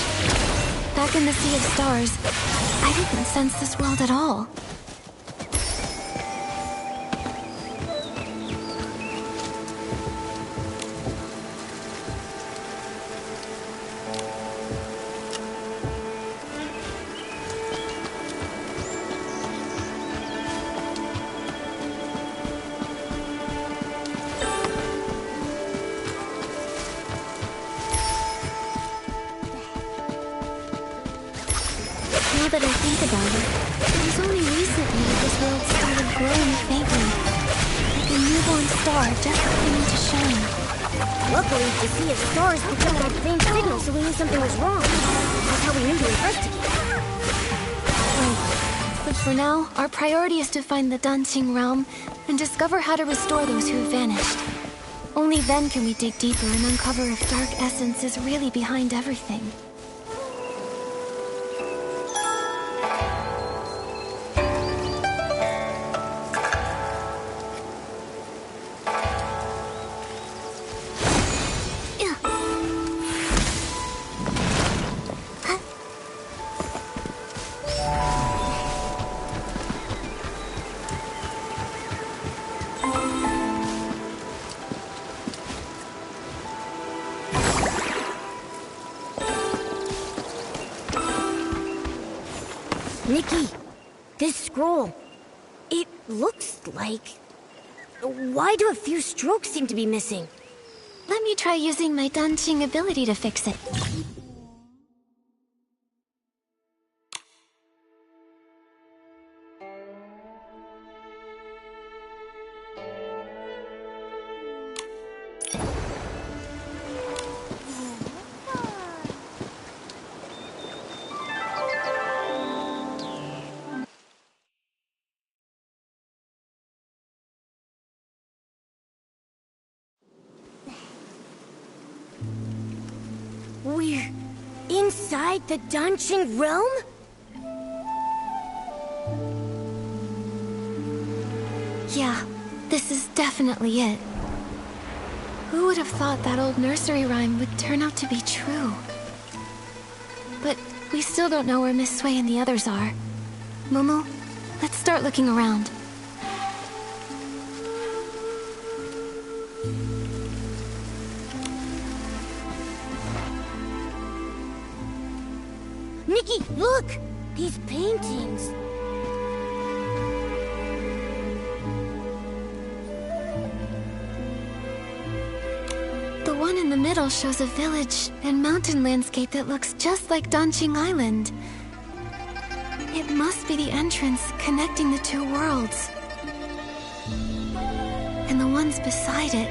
Back in the Sea of Stars, I didn't sense this world at all. Now that I think about it, it was only recently that this world started glowing faintly, like a newborn star just beginning to shine. Luckily, the Sea of Stars picked up that faint signal, so we knew something was wrong. That's how we knew to investigate. Right. But for now, our priority is to find the Danqing realm and discover how to restore those who have vanished. Only then can we dig deeper and uncover if Dark Essence is really behind everything. Nikky, this scroll, it looks like... Why do a few strokes seem to be missing? Let me try using my Danqing ability to fix it. We're inside the Danqing realm? Yeah, this is definitely it. Who would have thought that old nursery rhyme would turn out to be true? But we still don't know where Miss Sui and the others are. Momo, let's start looking around. Nikky, look! These paintings. The one in the middle shows a village and mountain landscape that looks just like Danqing Island. It must be the entrance connecting the two worlds. And the ones beside it.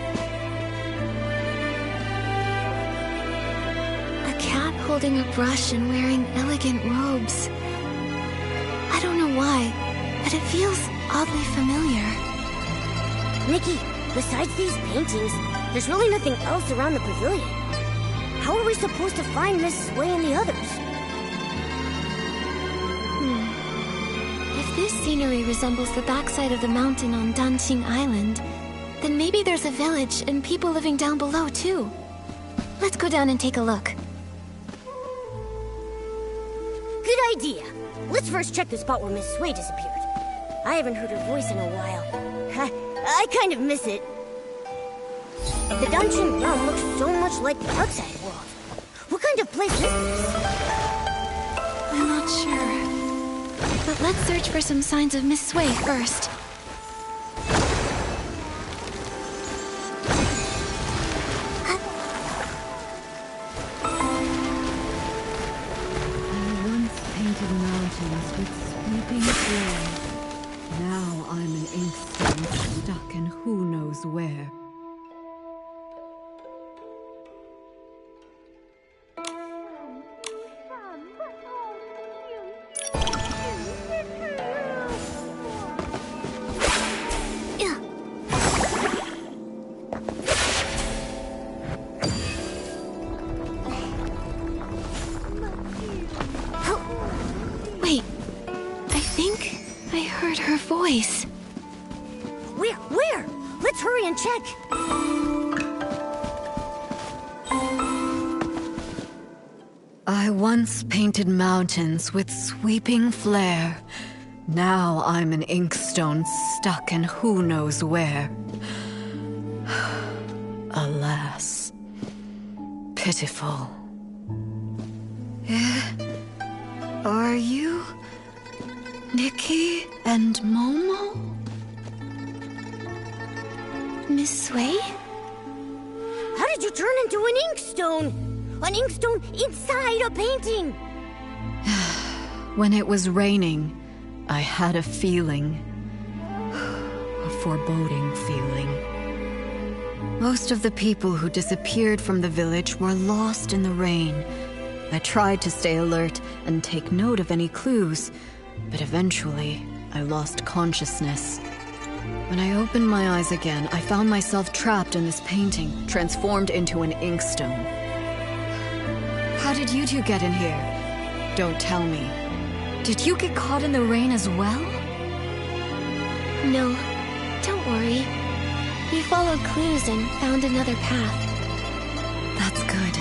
A cat holding a brush and wearing elegant robes. I don't know why, but it feels oddly familiar. Nikky, besides these paintings, there's really nothing else around the pavilion. How are we supposed to find Miss Sui and the others? If this scenery resembles the backside of the mountain on Danqing Island, then maybe there's a village and people living down below too. Let's go down and take a look. Good idea. Let's first check the spot where Miss Sui disappeared. I haven't heard her voice in a while. I kind of miss it. The Danqing realm looks so much like the outside world. What kind of place is this? I'm not sure. But let's search for some signs of Miss Sui first. I once painted a mountain mountains with sweeping flare. Now I'm an inkstone stuck in who knows where. Wait, I think I heard her voice. Where? Let's hurry and check. I once painted mountains with sweeping flare. Now I'm an inkstone stuck in who knows where. Alas, pitiful. Are you Nikky and Momo? Miss Sui? How did you turn into an inkstone? An inkstone inside a painting! When it was raining, I had a feeling. A foreboding feeling. Most of the people who disappeared from the village were lost in the rain. I tried to stay alert and take note of any clues, but eventually I lost consciousness. When I opened my eyes again, I found myself trapped in this painting, transformed into an inkstone. How did you two get in here? Don't tell me. Did you get caught in the rain as well? No, don't worry. We followed clues and found another path. That's good.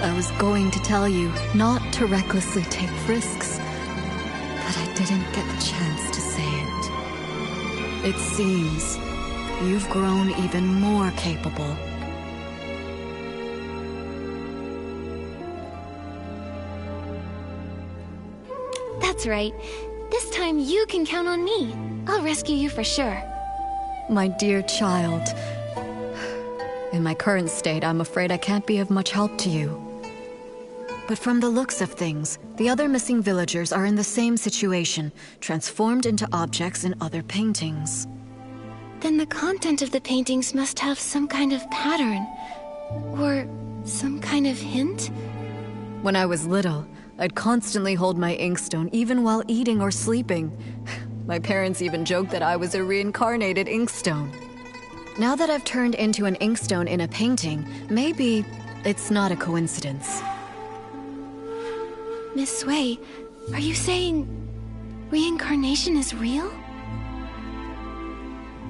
I was going to tell you not to recklessly take risks, but I didn't get the chance to say it. It seems you've grown even more capable. That's right. This time you can count on me. I'll rescue you for sure. My dear child. In my current state, I'm afraid I can't be of much help to you. But from the looks of things, the other missing villagers are in the same situation, transformed into objects in other paintings. Then the content of the paintings must have some kind of pattern. Or some kind of hint? When I was little, I'd constantly hold my inkstone even while eating or sleeping. My parents even joked that I was a reincarnated inkstone. Now that I've turned into an inkstone in a painting, maybe it's not a coincidence. Miss Sui, are you saying reincarnation is real?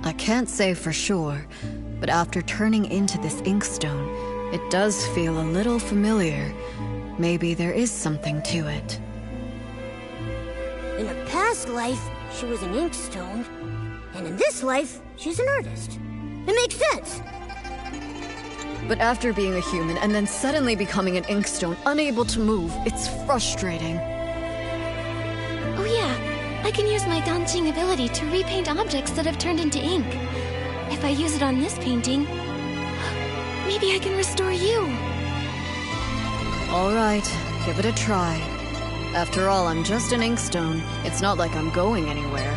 I can't say for sure, but after turning into this inkstone, it does feel a little familiar. Maybe there is something to it. In a past life, she was an inkstone, and in this life, she's an artist. It makes sense. But after being a human and then suddenly becoming an inkstone, unable to move, it's frustrating. Oh yeah, I can use my dancing ability to repaint objects that have turned into ink. If I use it on this painting, maybe I can restore you. All right, give it a try. After all, I'm just an inkstone. It's not like I'm going anywhere.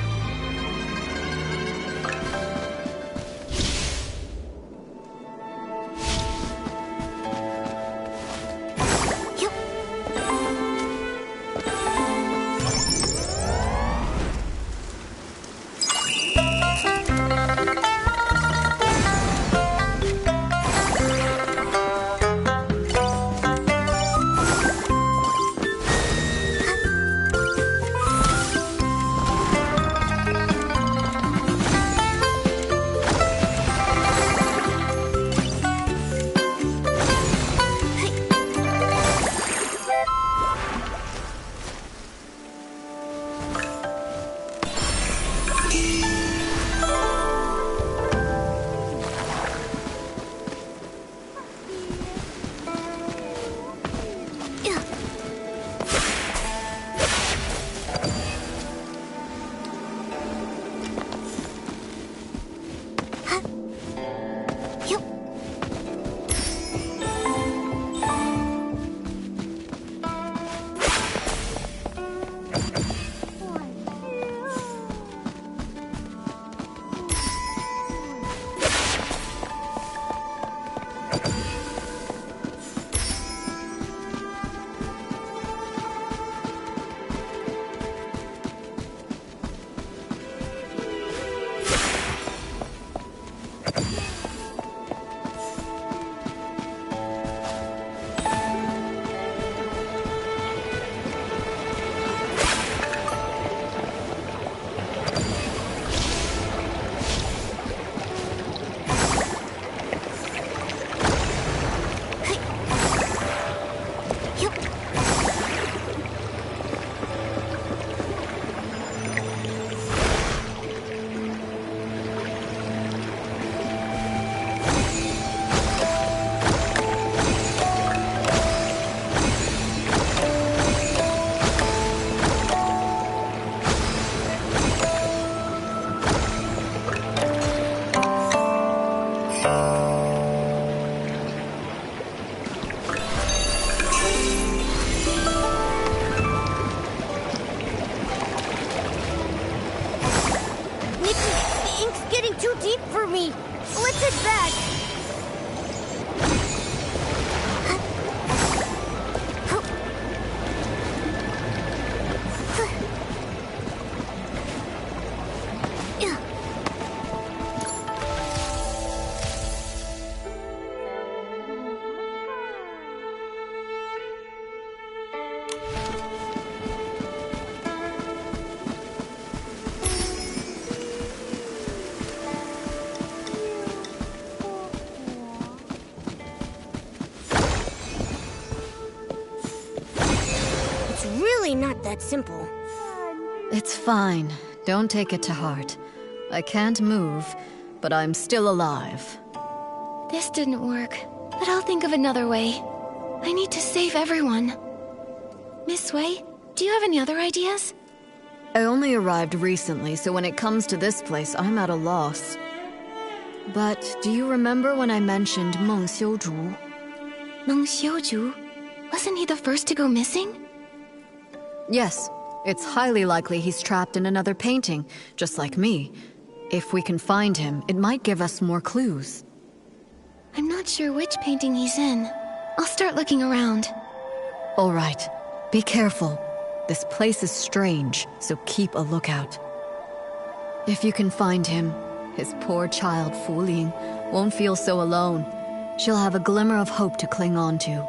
me. Let's head back. Not that simple. It's fine. Don't take it to heart. I can't move, but I'm still alive. This didn't work, but I'll think of another way. I need to save everyone. Miss Sui, do you have any other ideas? I only arrived recently, so when it comes to this place, I'm at a loss. But do you remember when I mentioned Meng Xiuzhu? Meng Xiuzhu? Wasn't he the first to go missing? Yes. It's highly likely he's trapped in another painting, just like me. If we can find him, it might give us more clues. I'm not sure which painting he's in. I'll start looking around. All right. Be careful. This place is strange, so keep a lookout. If you can find him, his poor child Fu Ling won't feel so alone. She'll have a glimmer of hope to cling on to.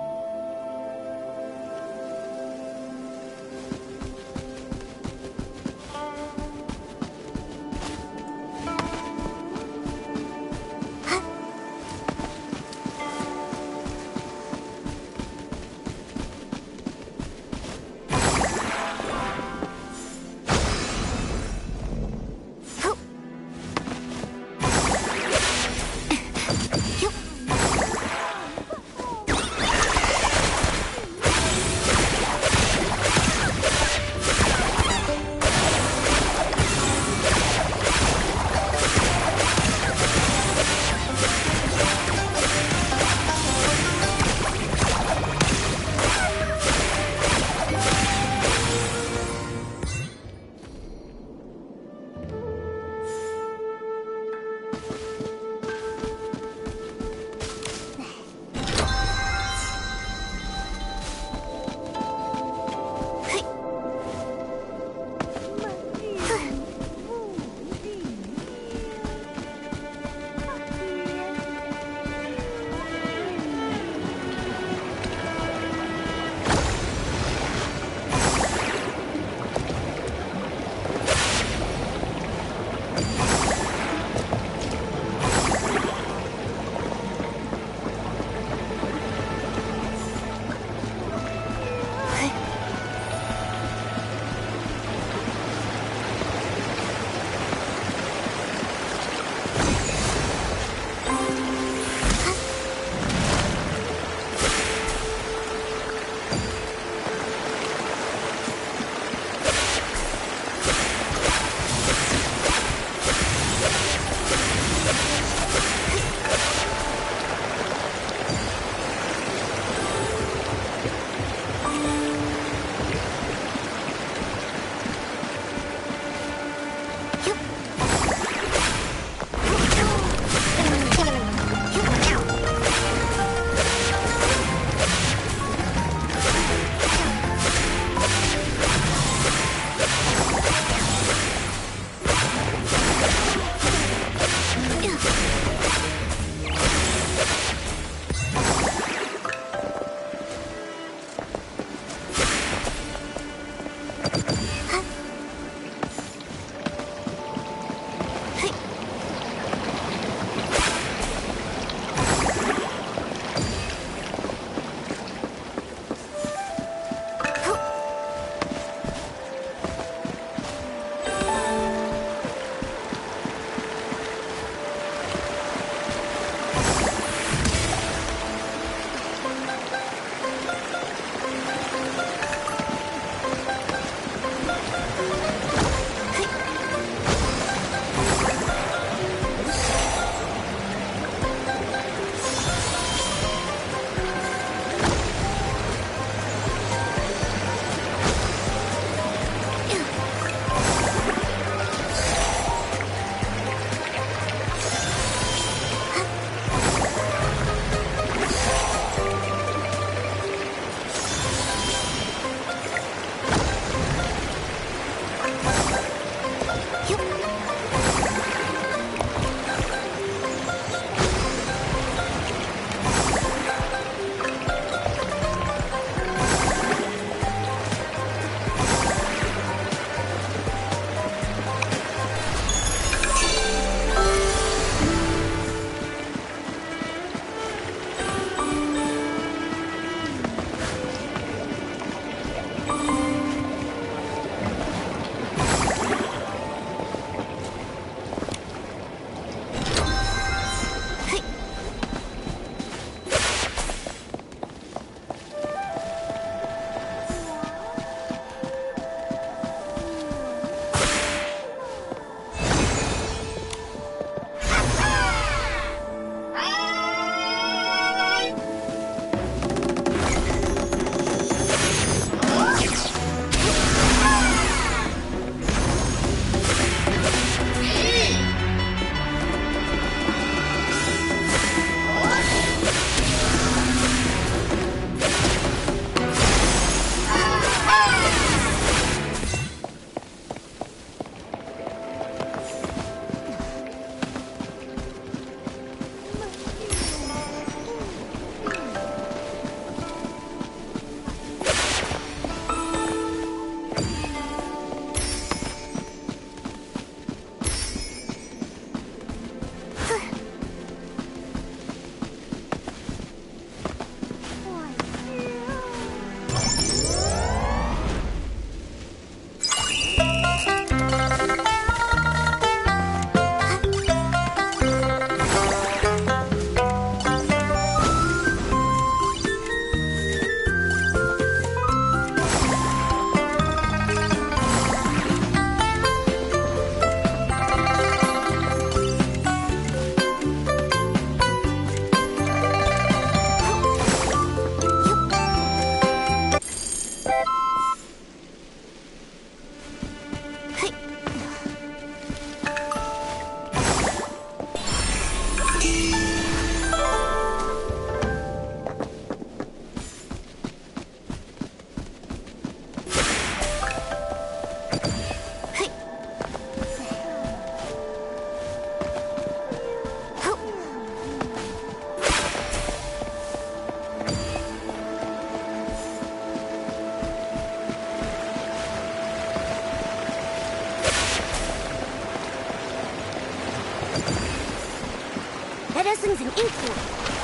lessons in ink form.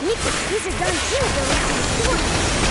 Nikky uses Don Q's ability to restore.